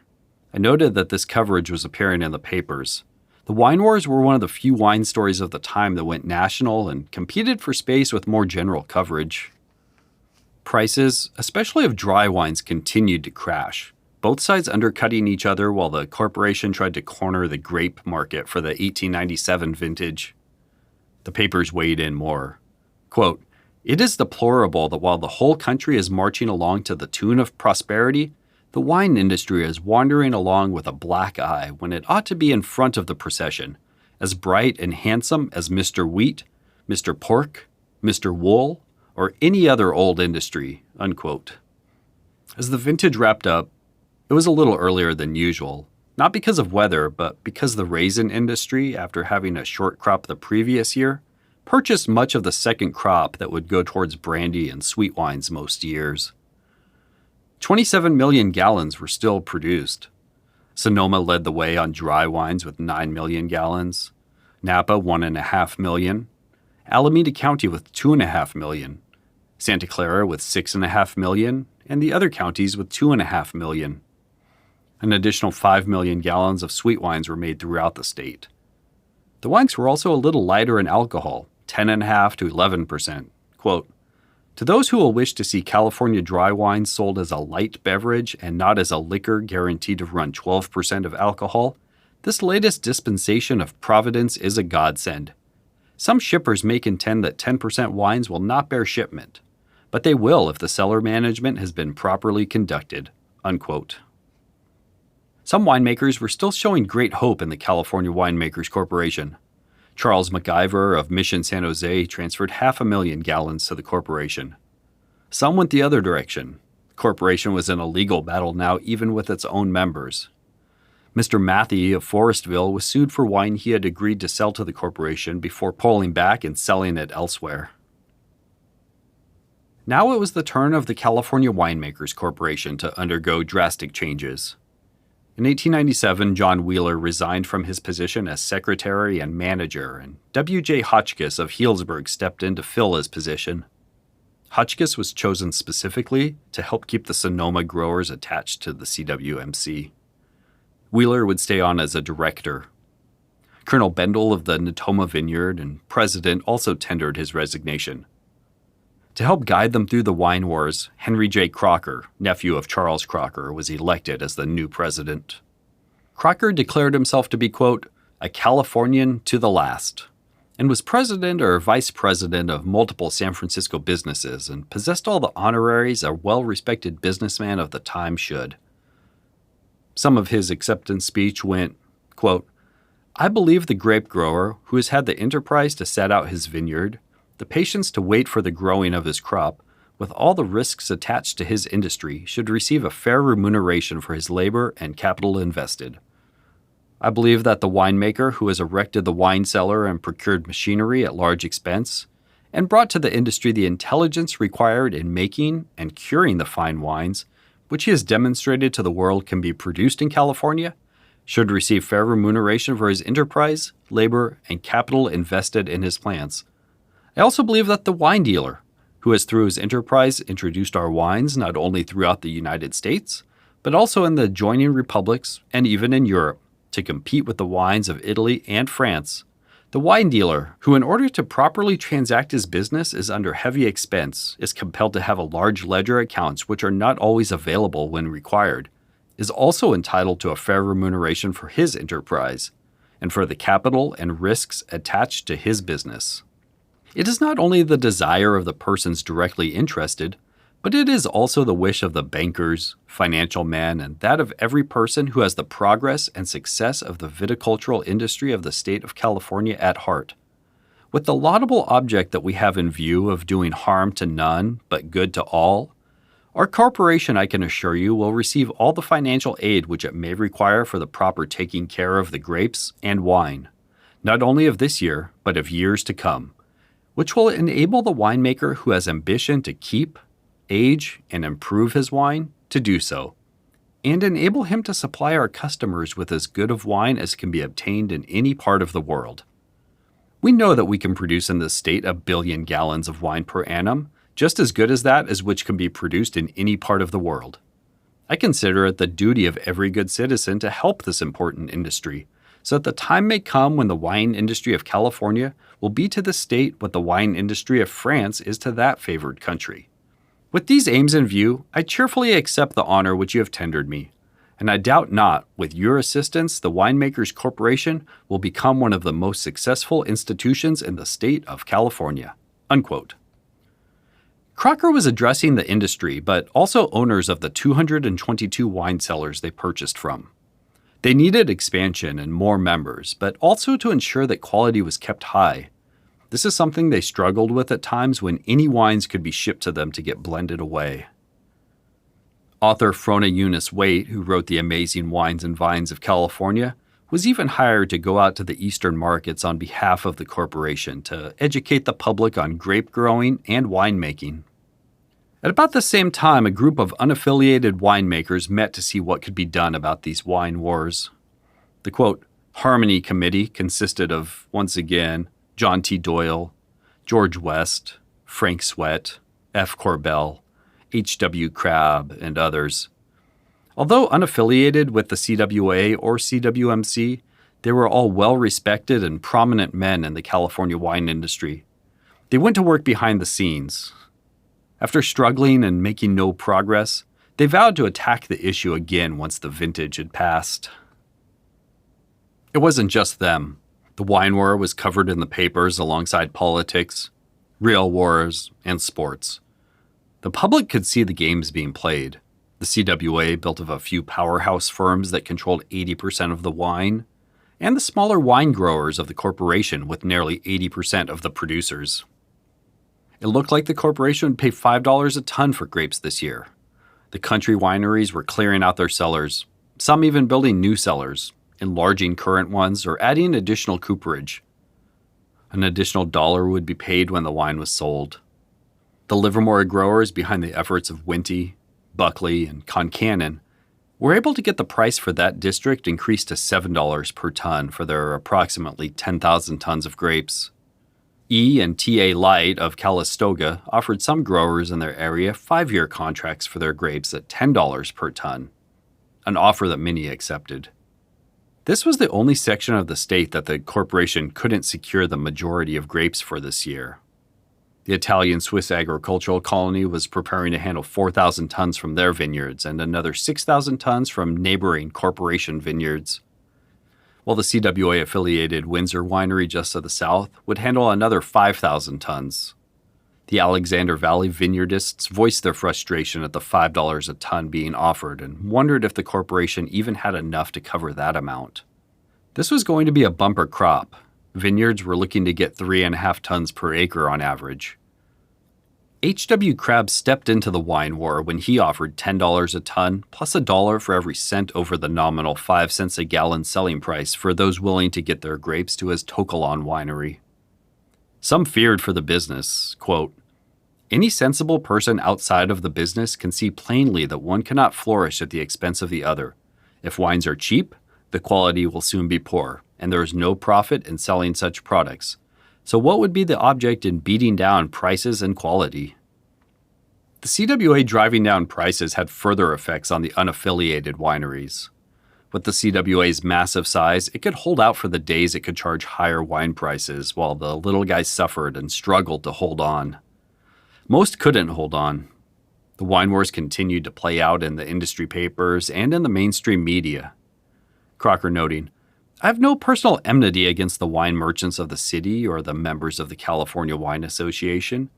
I noted that this coverage was appearing in the papers. The wine wars were one of the few wine stories of the time that went national and competed for space with more general coverage. Prices, especially of dry wines, continued to crash, both sides undercutting each other while the corporation tried to corner the grape market for the 1897 vintage. The papers weighed in more. Quote, "It is deplorable that while the whole country is marching along to the tune of prosperity, the wine industry is wandering along with a black eye when it ought to be in front of the procession, as bright and handsome as Mr. Wheat, Mr. Pork, Mr. Wool, or any other old industry," unquote. As the vintage wrapped up, it was a little earlier than usual, not because of weather, but because the raisin industry, after having a short crop the previous year, purchased much of the second crop that would go towards brandy and sweet wines most years. 27 million gallons were still produced. Sonoma led the way on dry wines with 9 million gallons, Napa 1.5 million, Alameda County with 2.5 million, Santa Clara with 6.5 million, and the other counties with 2.5 million. An additional 5 million gallons of sweet wines were made throughout the state. The wines were also a little lighter in alcohol, 10.5 to 11%. Quote, "To those who will wish to see California dry wines sold as a light beverage and not as a liquor guaranteed to run 12% of alcohol, this latest dispensation of Providence is a godsend. Some shippers may contend that 10% wines will not bear shipment, but they will if the cellar management has been properly conducted," unquote. Some winemakers were still showing great hope in the California Winemakers Corporation. Charles MacIver of Mission San Jose transferred 500,000 gallons to the corporation. Some went the other direction. The corporation was in a legal battle now even with its own members. Mr. Matthey of Forestville was sued for wine he had agreed to sell to the corporation before pulling back and selling it elsewhere. Now it was the turn of the California Winemakers Corporation to undergo drastic changes. In 1897, John Wheeler resigned from his position as secretary and manager, and W.J. Hotchkiss of Healdsburg stepped in to fill his position. Hotchkiss was chosen specifically to help keep the Sonoma growers attached to the CWMC. Wheeler would stay on as a director. Colonel Bendel of the Natoma Vineyard and president also tendered his resignation. To help guide them through the wine wars, Henry J. Crocker, nephew of Charles Crocker, was elected as the new president. Crocker declared himself to be, quote, "a Californian to the last," and was president or vice president of multiple San Francisco businesses and possessed all the honoraries a well-respected businessman of the time should. Some of his acceptance speech went, quote, "I believe the grape grower who has had the enterprise to set out his vineyard, the patience to wait for the growing of his crop, with all the risks attached to his industry, should receive a fair remuneration for his labor and capital invested. I believe that the winemaker who has erected the wine cellar and procured machinery at large expense, and brought to the industry the intelligence required in making and curing the fine wines, which he has demonstrated to the world can be produced in California, should receive fair remuneration for his enterprise, labor, and capital invested in his plants. I also believe that the wine dealer, who has through his enterprise introduced our wines not only throughout the United States, but also in the adjoining republics and even in Europe, to compete with the wines of Italy and France. The wine dealer, who in order to properly transact his business is under heavy expense, is compelled to have a large ledger accounts which are not always available when required, is also entitled to a fair remuneration for his enterprise, and for the capital and risks attached to his business. It is not only the desire of the persons directly interested, but it is also the wish of the bankers, financial men, and that of every person who has the progress and success of the viticultural industry of the state of California at heart. With the laudable object that we have in view of doing harm to none but good to all, our corporation, I can assure you, will receive all the financial aid which it may require for the proper taking care of the grapes and wine, not only of this year, but of years to come, which will enable the winemaker who has ambition to keep, age, and improve his wine to do so, and enable him to supply our customers with as good of wine as can be obtained in any part of the world. We know that we can produce in this state 1 billion gallons of wine per annum, just as good as that as which can be produced in any part of the world. I consider it the duty of every good citizen to help this important industry, so that the time may come when the wine industry of California will be to the state what the wine industry of France is to that favored country. With these aims in view, I cheerfully accept the honor which you have tendered me. And I doubt not, with your assistance, the Winemakers Corporation will become one of the most successful institutions in the state of California." Unquote. Crocker was addressing the industry, but also owners of the 222 wine cellars they purchased from. They needed expansion and more members, but also to ensure that quality was kept high. This is something they struggled with at times when any wines could be shipped to them to get blended away. Author Frona Eunice Waite, who wrote The Amazing Wines and Vines of California, was even hired to go out to the eastern markets on behalf of the corporation to educate the public on grape growing and winemaking. At about the same time, a group of unaffiliated winemakers met to see what could be done about these wine wars. The, quote, Harmony Committee consisted of, once again, John T. Doyle, George West, Frank Sweat, F. Corbell, H.W. Crabb, and others. Although unaffiliated with the CWA or CWMC, they were all well-respected and prominent men in the California wine industry. They went to work behind the scenes. After struggling and making no progress, they vowed to attack the issue again once the vintage had passed. It wasn't just them. The wine war was covered in the papers alongside politics, real wars, and sports. The public could see the games being played. The CWA, built of a few powerhouse firms that controlled 80% of the wine, and the smaller wine growers of the corporation with nearly 80% of the producers. It looked like the corporation would pay $5 a ton for grapes this year. The country wineries were clearing out their cellars, some even building new cellars, enlarging current ones, or adding additional cooperage. An additional $1 would be paid when the wine was sold. The Livermore growers, behind the efforts of Winty, Buckley, and Concannon, were able to get the price for that district increased to $7 per ton for their approximately 10,000 tons of grapes. E and TA Light of Calistoga offered some growers in their area 5-year contracts for their grapes at $10 per ton, an offer that many accepted. This was the only section of the state that the corporation couldn't secure the majority of grapes for this year. The Italian-Swiss agricultural colony was preparing to handle 4,000 tons from their vineyards and another 6,000 tons from neighboring corporation vineyards, while the CWA-affiliated Windsor winery just to the south would handle another 5,000 tons. The Alexander Valley vineyardists voiced their frustration at the $5 a ton being offered and wondered if the corporation even had enough to cover that amount. This was going to be a bumper crop. Vineyards were looking to get 3.5 tons per acre on average. H.W. Crabb stepped into the wine war when he offered $10 a ton plus $1 for every cent over the nominal 5 cents a gallon selling price for those willing to get their grapes to his Tokelon winery. Some feared for the business, quote, "Any sensible person outside of the business can see plainly that one cannot flourish at the expense of the other. If wines are cheap, the quality will soon be poor, and there is no profit in selling such products. So what would be the object in beating down prices and quality?" The CWA driving down prices had further effects on the unaffiliated wineries. With the CWA's massive size, it could hold out for the days it could charge higher wine prices, while the little guys suffered and struggled to hold on. Most couldn't hold on. The wine wars continued to play out in the industry papers and in the mainstream media. Crocker noting, "I have no personal enmity against the wine merchants of the city or the members of the California Wine Association,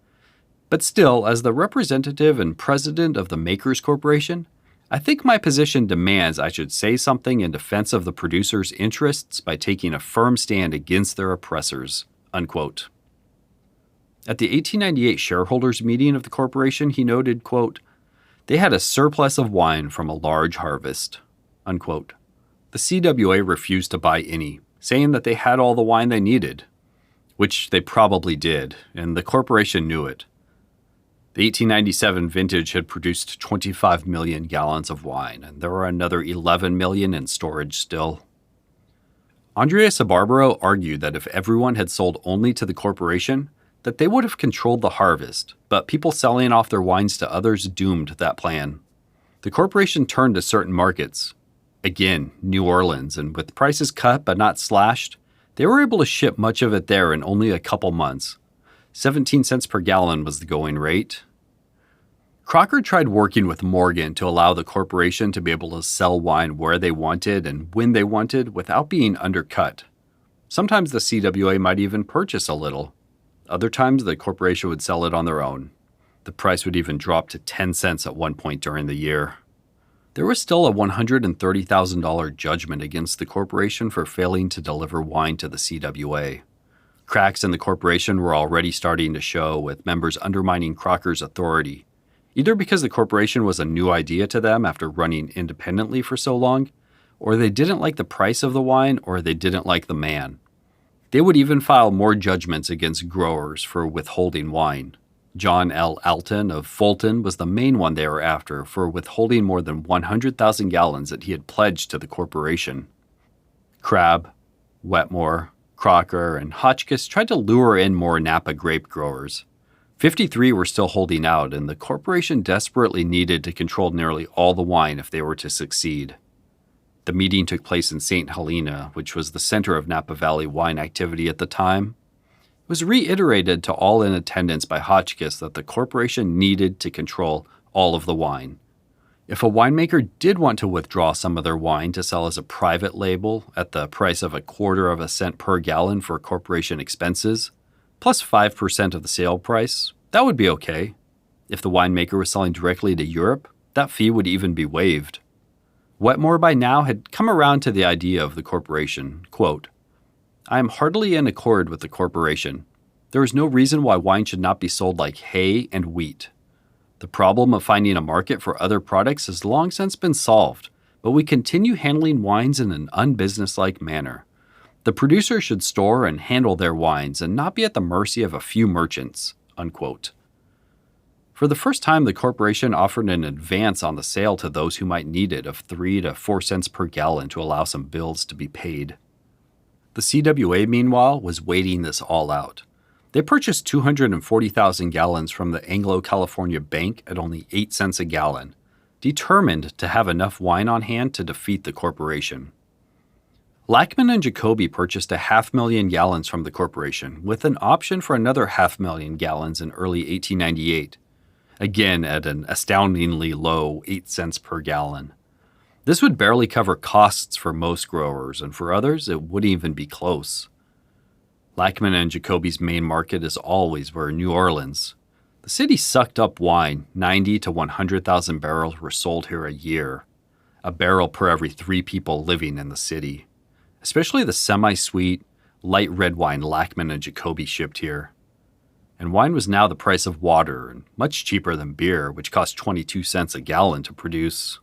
but still, as the representative and president of the Makers Corporation, I think my position demands I should say something in defense of the producers' interests by taking a firm stand against their oppressors." Unquote. At the 1898 shareholders meeting of the corporation, he noted, quote, "They had a surplus of wine from a large harvest." Unquote. The CWA refused to buy any, saying that they had all the wine they needed, which they probably did, and the corporation knew it. The 1897 vintage had produced 25 million gallons of wine, and there were another 11 million in storage still. Andrea Sabarbaro argued that if everyone had sold only to the corporation, that they would have controlled the harvest, but people selling off their wines to others doomed that plan. The corporation turned to certain markets, again, New Orleans, and with prices cut but not slashed, they were able to ship much of it there in only a couple months. 17 cents per gallon was the going rate. Crocker tried working with Morgan to allow the corporation to be able to sell wine where they wanted and when they wanted without being undercut. Sometimes the CWA might even purchase a little. Other times the corporation would sell it on their own. The price would even drop to 10 cents at one point during the year. There was still a $130,000 judgment against the corporation for failing to deliver wine to the CWA. Cracks in the corporation were already starting to show, with members undermining Crocker's authority, either because the corporation was a new idea to them after running independently for so long, or they didn't like the price of the wine, or they didn't like the man. They would even file more judgments against growers for withholding wine. John L. Alton of Fulton was the main one they were after for withholding more than 100,000 gallons that he had pledged to the corporation. Crabb, Wetmore, Crocker, and Hotchkiss tried to lure in more Napa grape growers. 53 were still holding out, and the corporation desperately needed to control nearly all the wine if they were to succeed. The meeting took place in St. Helena, which was the center of Napa Valley wine activity at the time. It was reiterated to all in attendance by Hotchkiss that the corporation needed to control all of the wine. If a winemaker did want to withdraw some of their wine to sell as a private label at the price of 1/4 cent per gallon for corporation expenses, plus 5% of the sale price, that would be okay. If the winemaker was selling directly to Europe, that fee would even be waived. Wetmore by now had come around to the idea of the corporation. Quote, "I am heartily in accord with the corporation. There is no reason why wine should not be sold like hay and wheat. The problem of finding a market for other products has long since been solved, but we continue handling wines in an unbusinesslike manner. The producer should store and handle their wines and not be at the mercy of a few merchants." Unquote. For the first time, the corporation offered an advance on the sale to those who might need it of 3 to 4 cents per gallon to allow some bills to be paid. The CWA, meanwhile, was waiting this all out. They purchased 240,000 gallons from the Anglo-California Bank at only 8 cents a gallon, determined to have enough wine on hand to defeat the corporation. Lachman and Jacoby purchased 500,000 gallons from the corporation, with an option for another 500,000 gallons in early 1898, again at an astoundingly low 8 cents per gallon. This would barely cover costs for most growers, and for others, it wouldn't even be close. Lachman and Jacoby's main market is always were New Orleans. The city sucked up wine. 90 to 100,000 barrels were sold here a year, a barrel per every 3 people living in the city. Especially the semi-sweet, light red wine Lachman and Jacoby shipped here. And wine was now the price of water, and much cheaper than beer, which cost 22 cents a gallon to produce.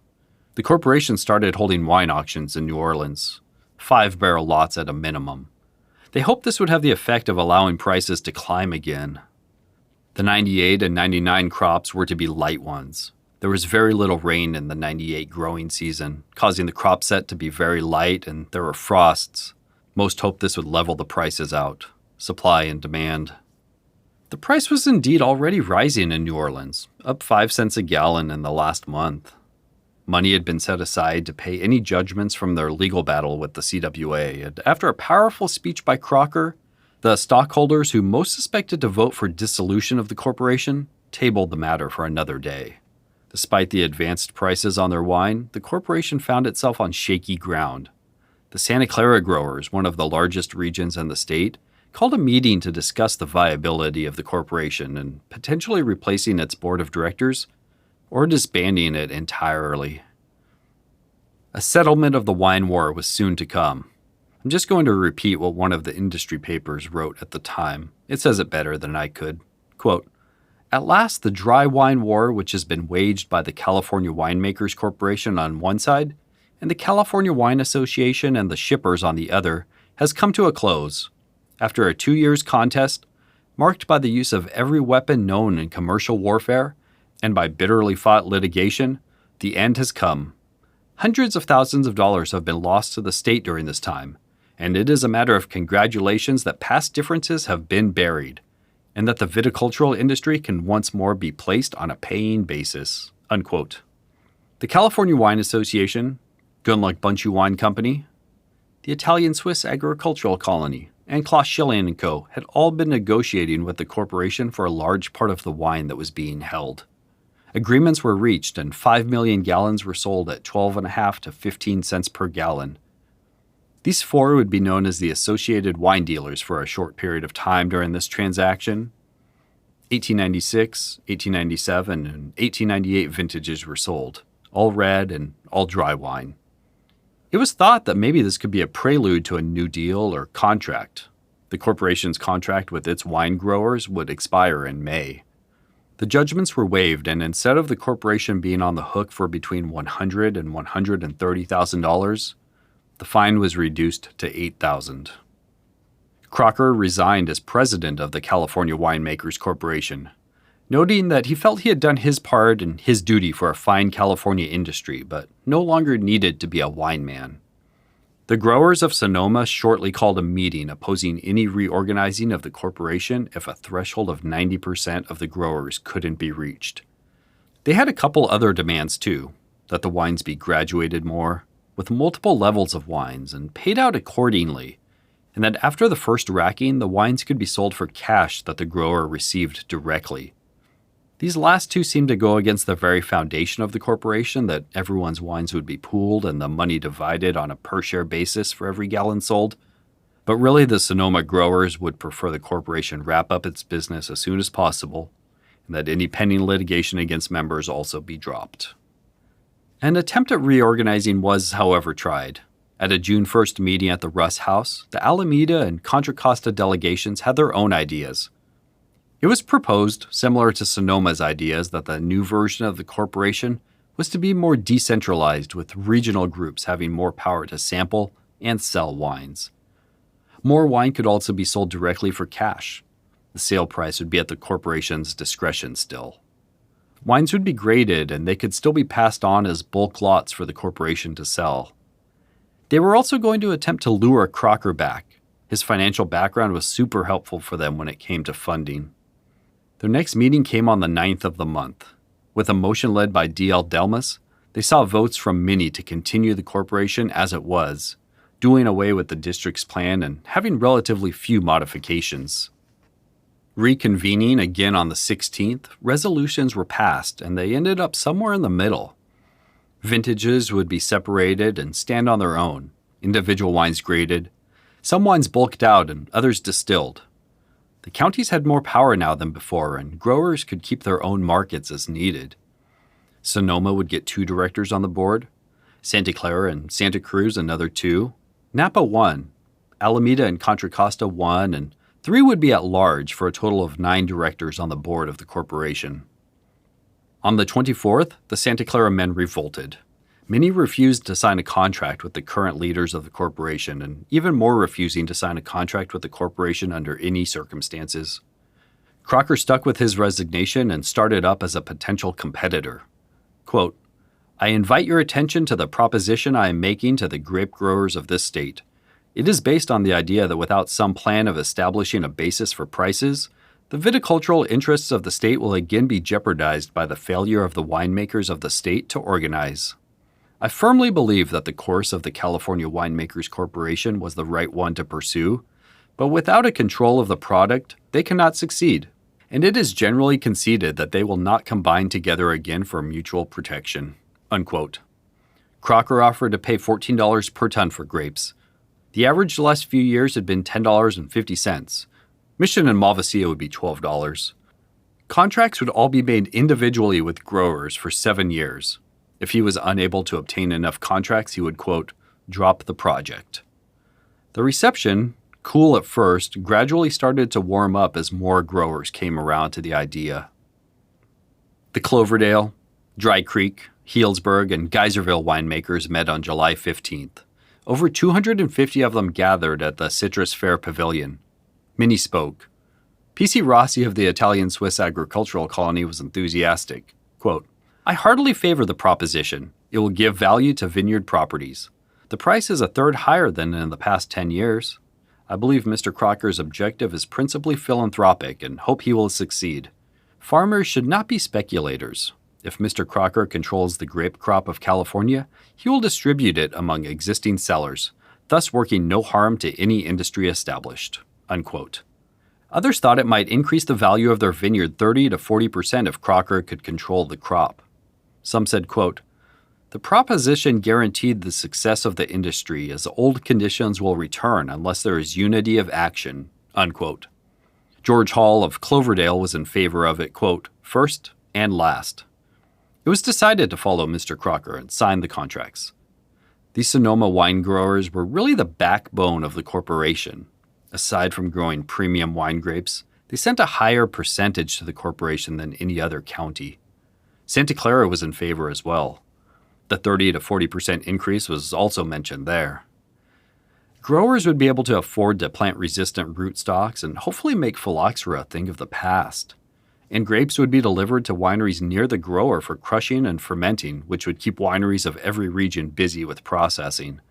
The corporation started holding wine auctions in New Orleans, 5-barrel lots at a minimum. They hoped this would have the effect of allowing prices to climb again. The 98 and 99 crops were to be light ones. There was very little rain in the 98 growing season, causing the crop set to be very light, and there were frosts. Most hoped this would level the prices out, supply and demand. The price was indeed already rising in New Orleans, up 5 cents a gallon in the last month. Money had been set aside to pay any judgments from their legal battle with the CWA, and after a powerful speech by Crocker, the stockholders who most suspected to vote for dissolution of the corporation tabled the matter for another day. Despite the advanced prices on their wine, the corporation found itself on shaky ground. The Santa Clara growers, one of the largest regions in the state, called a meeting to discuss the viability of the corporation and potentially replacing its board of directors or disbanding it entirely. A settlement of the wine war was soon to come. I'm just going to repeat what one of the industry papers wrote at the time. It says it better than I could. Quote, "At last, the dry wine war, which has been waged by the California Winemakers Corporation on one side and the California Wine Association and the shippers on the other, has come to a close. After a 2 years contest, marked by the use of every weapon known in commercial warfare, and by bitterly fought litigation, the end has come. Hundreds of thousands of dollars have been lost to the state during this time, and it is a matter of congratulations that past differences have been buried, and that the viticultural industry can once more be placed on a paying basis." Unquote. The California Wine Association, Gunluck Bunchu Wine Company, the Italian-Swiss Agricultural Colony, and Klaus Schilling & Co. had all been negotiating with the corporation for a large part of the wine that was being held. Agreements were reached and 5 million gallons were sold at 12.5 to 15 cents per gallon. These four would be known as the Associated Wine Dealers for a short period of time during this transaction. 1896, 1897, and 1898 vintages were sold, all red and all dry wine. It was thought that maybe this could be a prelude to a new deal or contract. The corporation's contract with its wine growers would expire in May. The judgments were waived, and instead of the corporation being on the hook for between $100,000 and $130,000, the fine was reduced to $8,000. Crocker resigned as president of the California Winemakers Corporation, noting that he felt he had done his part and his duty for a fine California industry, but no longer needed to be a wine man. The growers of Sonoma shortly called a meeting opposing any reorganizing of the corporation if a threshold of 90% of the growers couldn't be reached. They had a couple other demands too, that the wines be graduated more, with multiple levels of wines, and paid out accordingly, and that after the first racking, the wines could be sold for cash that the grower received directly. These last two seemed to go against the very foundation of the corporation, that everyone's wines would be pooled and the money divided on a per-share basis for every gallon sold. But really, the Sonoma growers would prefer the corporation wrap up its business as soon as possible, and that any pending litigation against members also be dropped. An attempt at reorganizing was, however, tried. At a June 1st meeting at the Russ House, the Alameda and Contra Costa delegations had their own ideas. It was proposed, similar to Sonoma's ideas, that the new version of the corporation was to be more decentralized, with regional groups having more power to sample and sell wines. More wine could also be sold directly for cash. The sale price would be at the corporation's discretion still. Wines would be graded, and they could still be passed on as bulk lots for the corporation to sell. They were also going to attempt to lure Crocker back. His financial background was super helpful for them when it came to funding. Their next meeting came on the 9th of the month. With a motion led by D.L. Delmas, they saw votes from many to continue the corporation as it was, doing away with the district's plan and having relatively few modifications. Reconvening again on the 16th, resolutions were passed, and they ended up somewhere in the middle. Vintages would be separated and stand on their own, individual wines graded, some wines bulked out and others distilled. The counties had more power now than before, and growers could keep their own markets as needed. Sonoma would get 2 directors on the board, Santa Clara and Santa Cruz another 2, Napa 1, Alameda and Contra Costa 1, and 3 would be at large for a total of 9 directors on the board of the corporation. On the 24th, the Santa Clara men revolted. Many refused to sign a contract with the current leaders of the corporation, and even more refusing to sign a contract with the corporation under any circumstances. Crocker stuck with his resignation and started up as a potential competitor. Quote, "I invite your attention to the proposition I am making to the grape growers of this state. It is based on the idea that without some plan of establishing a basis for prices, the viticultural interests of the state will again be jeopardized by the failure of the winemakers of the state to organize. I firmly believe that the course of the California Winemakers Corporation was the right one to pursue, but without a control of the product, they cannot succeed, and it is generally conceded that they will not combine together again for mutual protection." Unquote. Crocker offered to pay $14 per ton for grapes. The average the last few years had been $10.50. Mission and Malvasia would be $12. Contracts would all be made individually with growers for 7 years. If he was unable to obtain enough contracts, he would, quote, "drop the project." The reception, cool at first, gradually started to warm up as more growers came around to the idea. The Cloverdale, Dry Creek, Healdsburg, and Geyserville winemakers met on July 15th. Over 250 of them gathered at the Citrus Fair Pavilion. Many spoke. P.C. Rossi of the Italian-Swiss agricultural colony was enthusiastic. Quote, "I heartily favor the proposition. It will give value to vineyard properties. The price is a third higher than in the past 10 years. I believe Mr. Crocker's objective is principally philanthropic and hope he will succeed. Farmers should not be speculators. If Mr. Crocker controls the grape crop of California, he will distribute it among existing cellars, thus working no harm to any industry established." Unquote. Others thought it might increase the value of their vineyard 30 to 40% if Crocker could control the crop. Some said, quote, "The proposition guaranteed the success of the industry as old conditions will return unless there is unity of action," unquote. George Hall of Cloverdale was in favor of it, quote, "first and last." It was decided to follow Mr. Crocker and sign the contracts. These Sonoma wine growers were really the backbone of the corporation. Aside from growing premium wine grapes, they sent a higher percentage to the corporation than any other county. Santa Clara was in favor as well. The 30 to 40% increase was also mentioned there. Growers would be able to afford to plant resistant rootstocks and hopefully make phylloxera a thing of the past. And grapes would be delivered to wineries near the grower for crushing and fermenting, which would keep wineries of every region busy with processing.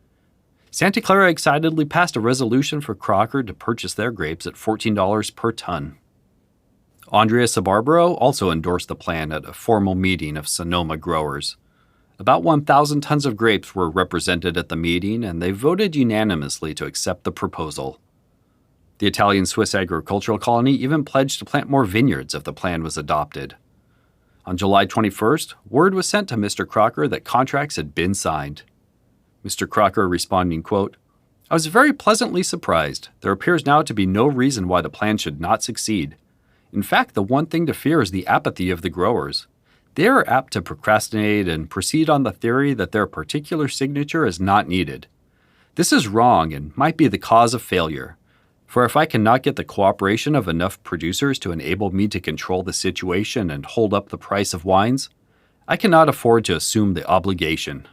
Santa Clara excitedly passed a resolution for Crocker to purchase their grapes at $14 per ton. Andrea Sabarbaro also endorsed the plan at a formal meeting of Sonoma growers. About 1,000 tons of grapes were represented at the meeting, and they voted unanimously to accept the proposal. The Italian-Swiss agricultural colony even pledged to plant more vineyards if the plan was adopted. On July 21st, word was sent to Mr. Crocker that contracts had been signed. Mr. Crocker responding, quote, "I was very pleasantly surprised. There appears now to be no reason why the plan should not succeed. In fact, the one thing to fear is the apathy of the growers. They are apt to procrastinate and proceed on the theory that their particular signature is not needed. This is wrong and might be the cause of failure. For if I cannot get the cooperation of enough producers to enable me to control the situation and hold up the price of wines, I cannot afford to assume the obligation.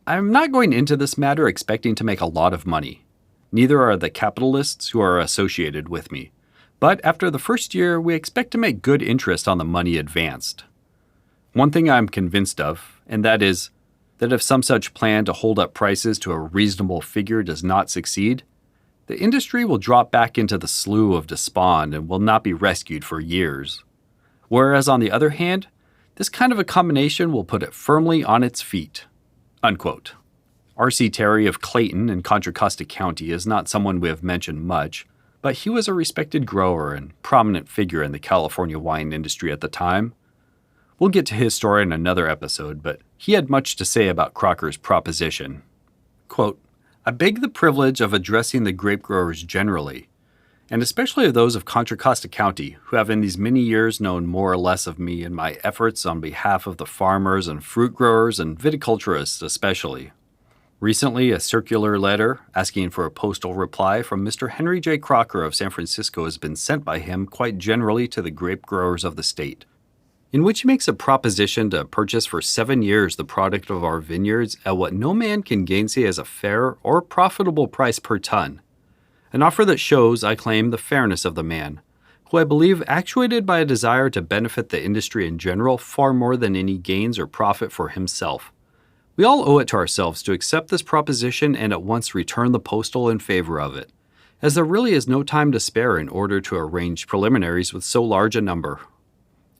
I'm not going into this matter expecting to make a lot of money. Neither are the capitalists who are associated with me. But after the first year, we expect to make good interest on the money advanced. One thing I'm convinced of, and that is that if some such plan to hold up prices to a reasonable figure does not succeed, the industry will drop back into the slough of despond and will not be rescued for years. Whereas on the other hand, this kind of a combination will put it firmly on its feet." Unquote. R.C. Terry of Clayton in Contra Costa County is not someone we have mentioned much, but he was a respected grower and prominent figure in the California wine industry at the time. We'll get to his story in another episode, but he had much to say about Crocker's proposition. Quote, "I beg the privilege of addressing the grape growers generally, and especially of those of Contra Costa County, who have in these many years known more or less of me and my efforts on behalf of the farmers and fruit growers and viticulturists especially. Recently, a circular letter asking for a postal reply from Mr. Henry J. Crocker of San Francisco has been sent by him quite generally to the grape growers of the state, in which he makes a proposition to purchase for 7 years the product of our vineyards at what no man can gainsay as a fair or profitable price per ton. An offer that shows, I claim, the fairness of the man, who I believe actuated by a desire to benefit the industry in general far more than any gains or profit for himself. We all owe it to ourselves to accept this proposition and at once return the postal in favor of it, as there really is no time to spare in order to arrange preliminaries with so large a number.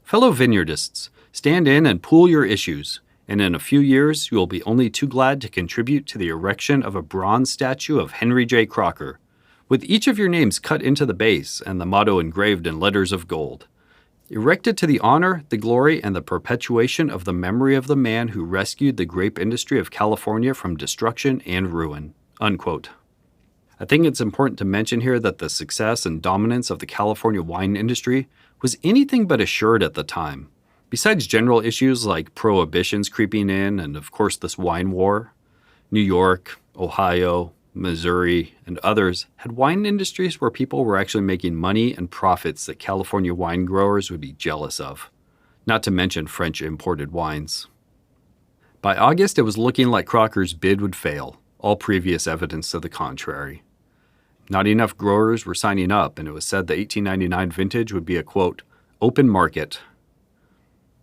Fellow vineyardists, stand in and pool your issues, and in a few years you will be only too glad to contribute to the erection of a bronze statue of Henry J. Crocker, with each of your names cut into the base and the motto engraved in letters of gold, erected to the honor, the glory, and the perpetuation of the memory of the man who rescued the grape industry of California from destruction and ruin." Unquote. I think it's important to mention here that the success and dominance of the California wine industry was anything but assured at the time. Besides general issues like prohibitions creeping in and, of course, this wine war, New York, Ohio, Missouri, and others had wine industries where people were actually making money and profits that California wine growers would be jealous of, not to mention French imported wines. By August, it was looking like Crocker's bid would fail, all previous evidence to the contrary. Not enough growers were signing up, and it was said the 1899 vintage would be a, quote, "open market."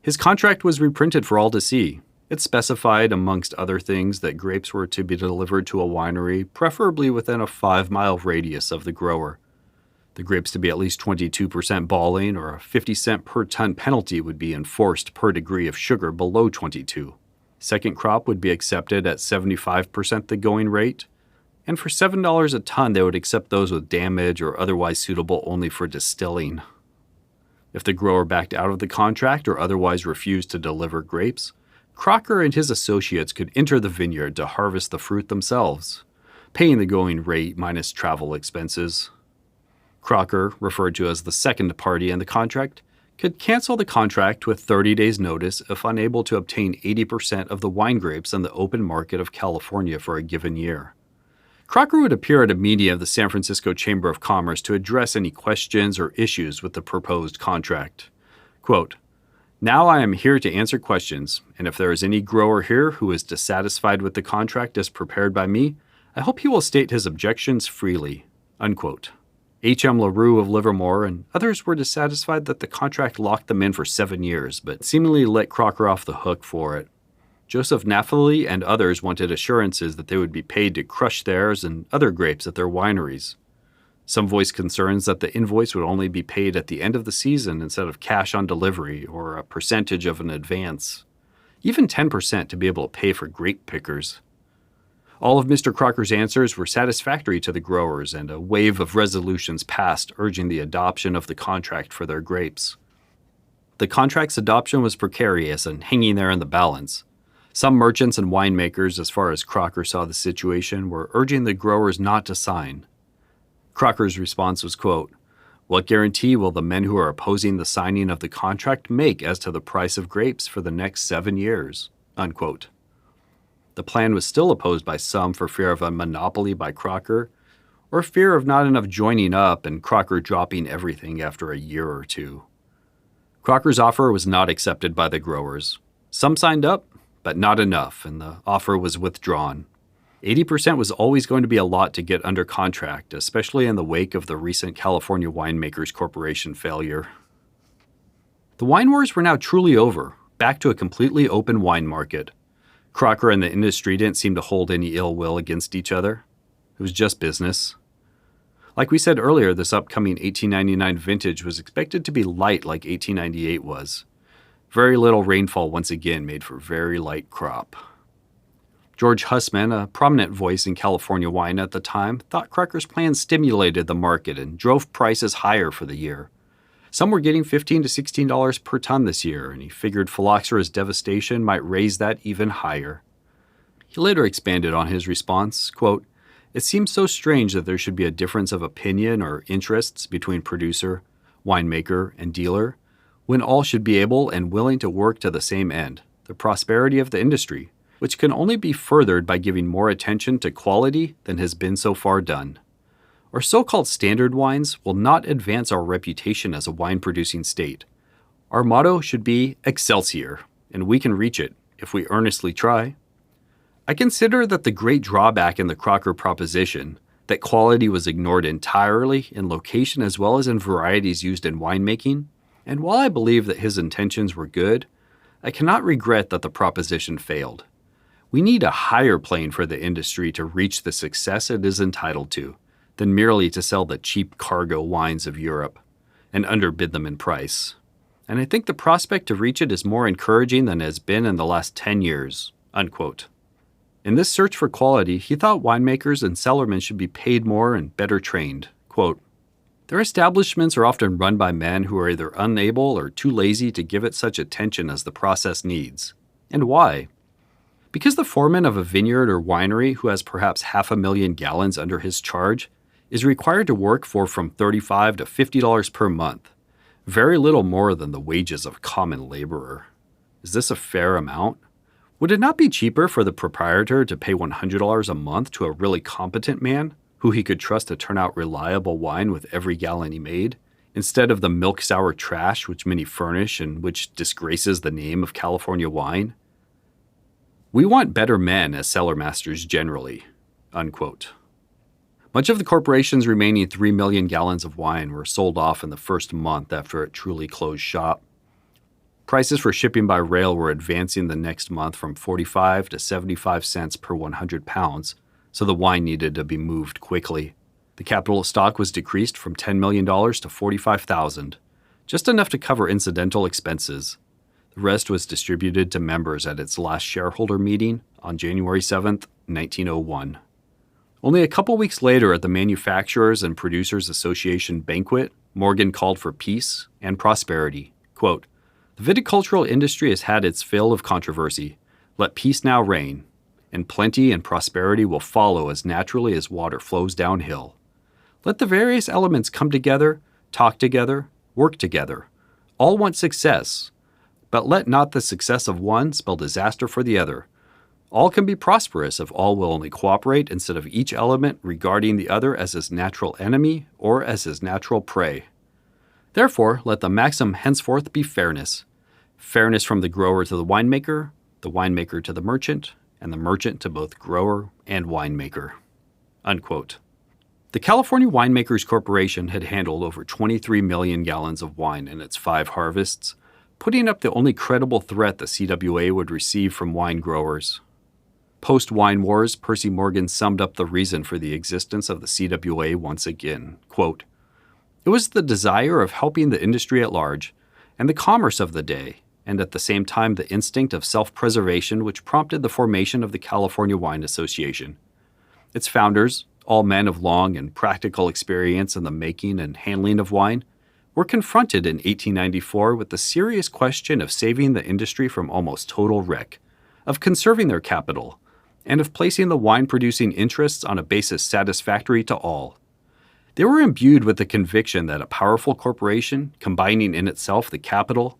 His contract was reprinted for all to see. It specified, amongst other things, that grapes were to be delivered to a winery, preferably within a 5-mile radius of the grower. The grapes to be at least 22% balling, or a 50-cent per ton penalty would be enforced per degree of sugar below 22. Second crop would be accepted at 75% the going rate, and for $7 a ton they would accept those with damage or otherwise suitable only for distilling. If the grower backed out of the contract or otherwise refused to deliver grapes, Crocker and his associates could enter the vineyard to harvest the fruit themselves, paying the going rate minus travel expenses. Crocker, referred to as the second party in the contract, could cancel the contract with 30 days' notice if unable to obtain 80% of the wine grapes in the open market of California for a given year. Crocker would appear at a meeting of the San Francisco Chamber of Commerce to address any questions or issues with the proposed contract. Quote, "Now I am here to answer questions, and if there is any grower here who is dissatisfied with the contract as prepared by me, I hope he will state his objections freely." Unquote. H.M. LaRue of Livermore and others were dissatisfied that the contract locked them in for 7 years, but seemingly let Crocker off the hook for it. Joseph Naphtali and others wanted assurances that they would be paid to crush theirs and other grapes at their wineries. Some voiced concerns that the invoice would only be paid at the end of the season instead of cash on delivery or a percentage of an advance, even 10% to be able to pay for grape pickers. All of Mr. Crocker's answers were satisfactory to the growers, and a wave of resolutions passed urging the adoption of the contract for their grapes. The contract's adoption was precarious and hanging there in the balance. Some merchants and winemakers, as far as Crocker saw the situation, were urging the growers not to sign. Crocker's response was, quote, "What guarantee will the men who are opposing the signing of the contract make as to the price of grapes for the next 7 years?" Unquote. The plan was still opposed by some for fear of a monopoly by Crocker, or fear of not enough joining up and Crocker dropping everything after a year or two. Crocker's offer was not accepted by the growers. Some signed up, but not enough, and the offer was withdrawn. 80% was always going to be a lot to get under contract, especially in the wake of the recent California Winemakers Corporation failure. The wine wars were now truly over, back to a completely open wine market. Crocker and the industry didn't seem to hold any ill will against each other. It was just business. Like we said earlier, this upcoming 1899 vintage was expected to be light like 1898 was. Very little rainfall once again made for very light crop. George Hussman, a prominent voice in California wine at the time, thought Crocker's plan stimulated the market and drove prices higher for the year. Some were getting $15 to $16 per ton this year, and he figured phylloxera's devastation might raise that even higher. He later expanded on his response, quote, "It seems so strange that there should be a difference of opinion or interests between producer, winemaker, and dealer, when all should be able and willing to work to the same end, the prosperity of the industry, which can only be furthered by giving more attention to quality than has been so far done. Our so-called standard wines will not advance our reputation as a wine-producing state. Our motto should be Excelsior, and we can reach it if we earnestly try. I consider that the great drawback in the Crocker proposition, that quality was ignored entirely in location as well as in varieties used in winemaking, and while I believe that his intentions were good, I cannot regret that the proposition failed. We need a higher plane for the industry to reach the success it is entitled to, than merely to sell the cheap cargo wines of Europe and underbid them in price. And I think the prospect to reach it is more encouraging than it has been in the last 10 years." Unquote. In this search for quality, he thought winemakers and cellarmen should be paid more and better trained. Quote, "Their establishments are often run by men who are either unable or too lazy to give it such attention as the process needs. And why? Because the foreman of a vineyard or winery who has perhaps 500,000 gallons under his charge is required to work for from $35 to $50 per month, very little more than the wages of a common laborer. Is this a fair amount? Would it not be cheaper for the proprietor to pay $100 a month to a really competent man who he could trust to turn out reliable wine with every gallon he made, instead of the milk-sour trash which many furnish and which disgraces the name of California wine? We want better men as cellar masters generally." Unquote. Much of the corporation's remaining 3 million gallons of wine were sold off in the first month after it truly closed shop. Prices for shipping by rail were advancing the next month from 45 to 75 cents per 100 pounds, so the wine needed to be moved quickly. The capital stock was decreased from $10 million to $45,000, just enough to cover incidental expenses. The rest was distributed to members at its last shareholder meeting on January 7, 1901. Only a couple weeks later at the Manufacturers and Producers Association banquet, Morgan called for peace and prosperity. Quote, "The viticultural industry has had its fill of controversy. Let peace now reign, and plenty and prosperity will follow as naturally as water flows downhill. Let the various elements come together, talk together, work together. All want success, but let not the success of one spell disaster for the other. All can be prosperous if all will only cooperate instead of each element regarding the other as his natural enemy or as his natural prey. Therefore, let the maxim henceforth be fairness. Fairness from the grower to the winemaker to the merchant, and the merchant to both grower and winemaker." Unquote. The California Winemakers Corporation had handled over 23 million gallons of wine in its 5 harvests, putting up the only credible threat the CWA would receive from wine growers. Post-Wine Wars, Percy Morgan summed up the reason for the existence of the CWA once again. Quote, "It was the desire of helping the industry at large, and the commerce of the day, and at the same time the instinct of self-preservation which prompted the formation of the California Wine Association. Its founders, all men of long and practical experience in the making and handling of wine, were confronted in 1894 with the serious question of saving the industry from almost total wreck, of conserving their capital, and of placing the wine-producing interests on a basis satisfactory to all. They were imbued with the conviction that a powerful corporation, combining in itself the capital,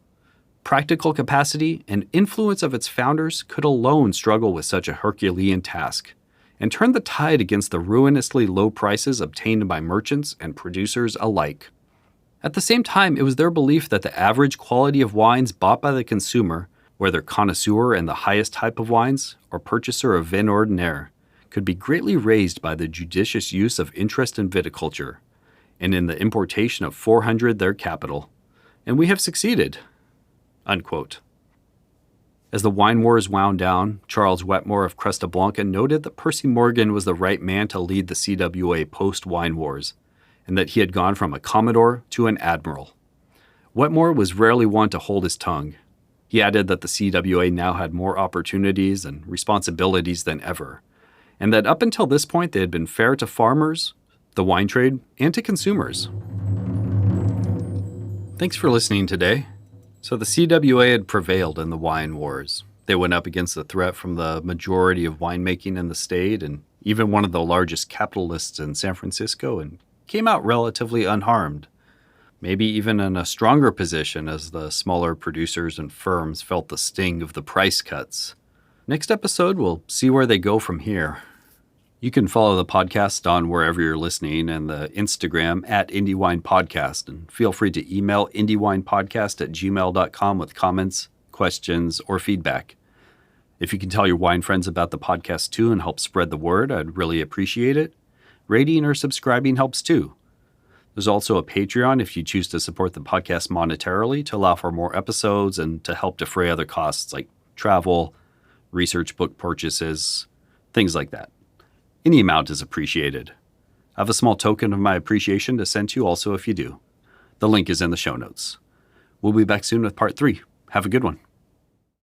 practical capacity, and influence of its founders, could alone struggle with such a Herculean task, and turn the tide against the ruinously low prices obtained by merchants and producers alike. At the same time, it was their belief that the average quality of wines bought by the consumer, whether connoisseur in the highest type of wines or purchaser of vin ordinaire, could be greatly raised by the judicious use of interest in viticulture, and in the importation of 400 their capital. And we have succeeded." Unquote. As the wine wars wound down, Charles Wetmore of Cresta Blanca noted that Percy Morgan was the right man to lead the CWA post-wine wars, and that he had gone from a commodore to an admiral. Wetmore was rarely one to hold his tongue. He added that the CWA now had more opportunities and responsibilities than ever, and that up until this point they had been fair to farmers, the wine trade, and to consumers. Thanks for listening today. So the CWA had prevailed in the wine wars. They went up against the threat from the majority of winemaking in the state and even one of the largest capitalists in San Francisco, and came out relatively unharmed. Maybe even in a stronger position as the smaller producers and firms felt the sting of the price cuts. Next episode, we'll see where they go from here. You can follow the podcast on wherever you're listening and the Instagram at IndieWinePodcast, and feel free to email indiewinepodcast@gmail.com with comments, questions, or feedback. If you can tell your wine friends about the podcast too and help spread the word, I'd really appreciate it. Rating or subscribing helps too. There's also a Patreon if you choose to support the podcast monetarily to allow for more episodes and to help defray other costs like travel, research book purchases, things like that. Any amount is appreciated. I have a small token of my appreciation to send to you also if you do. The link is in the show notes. We'll be back soon with part 3. Have a good one.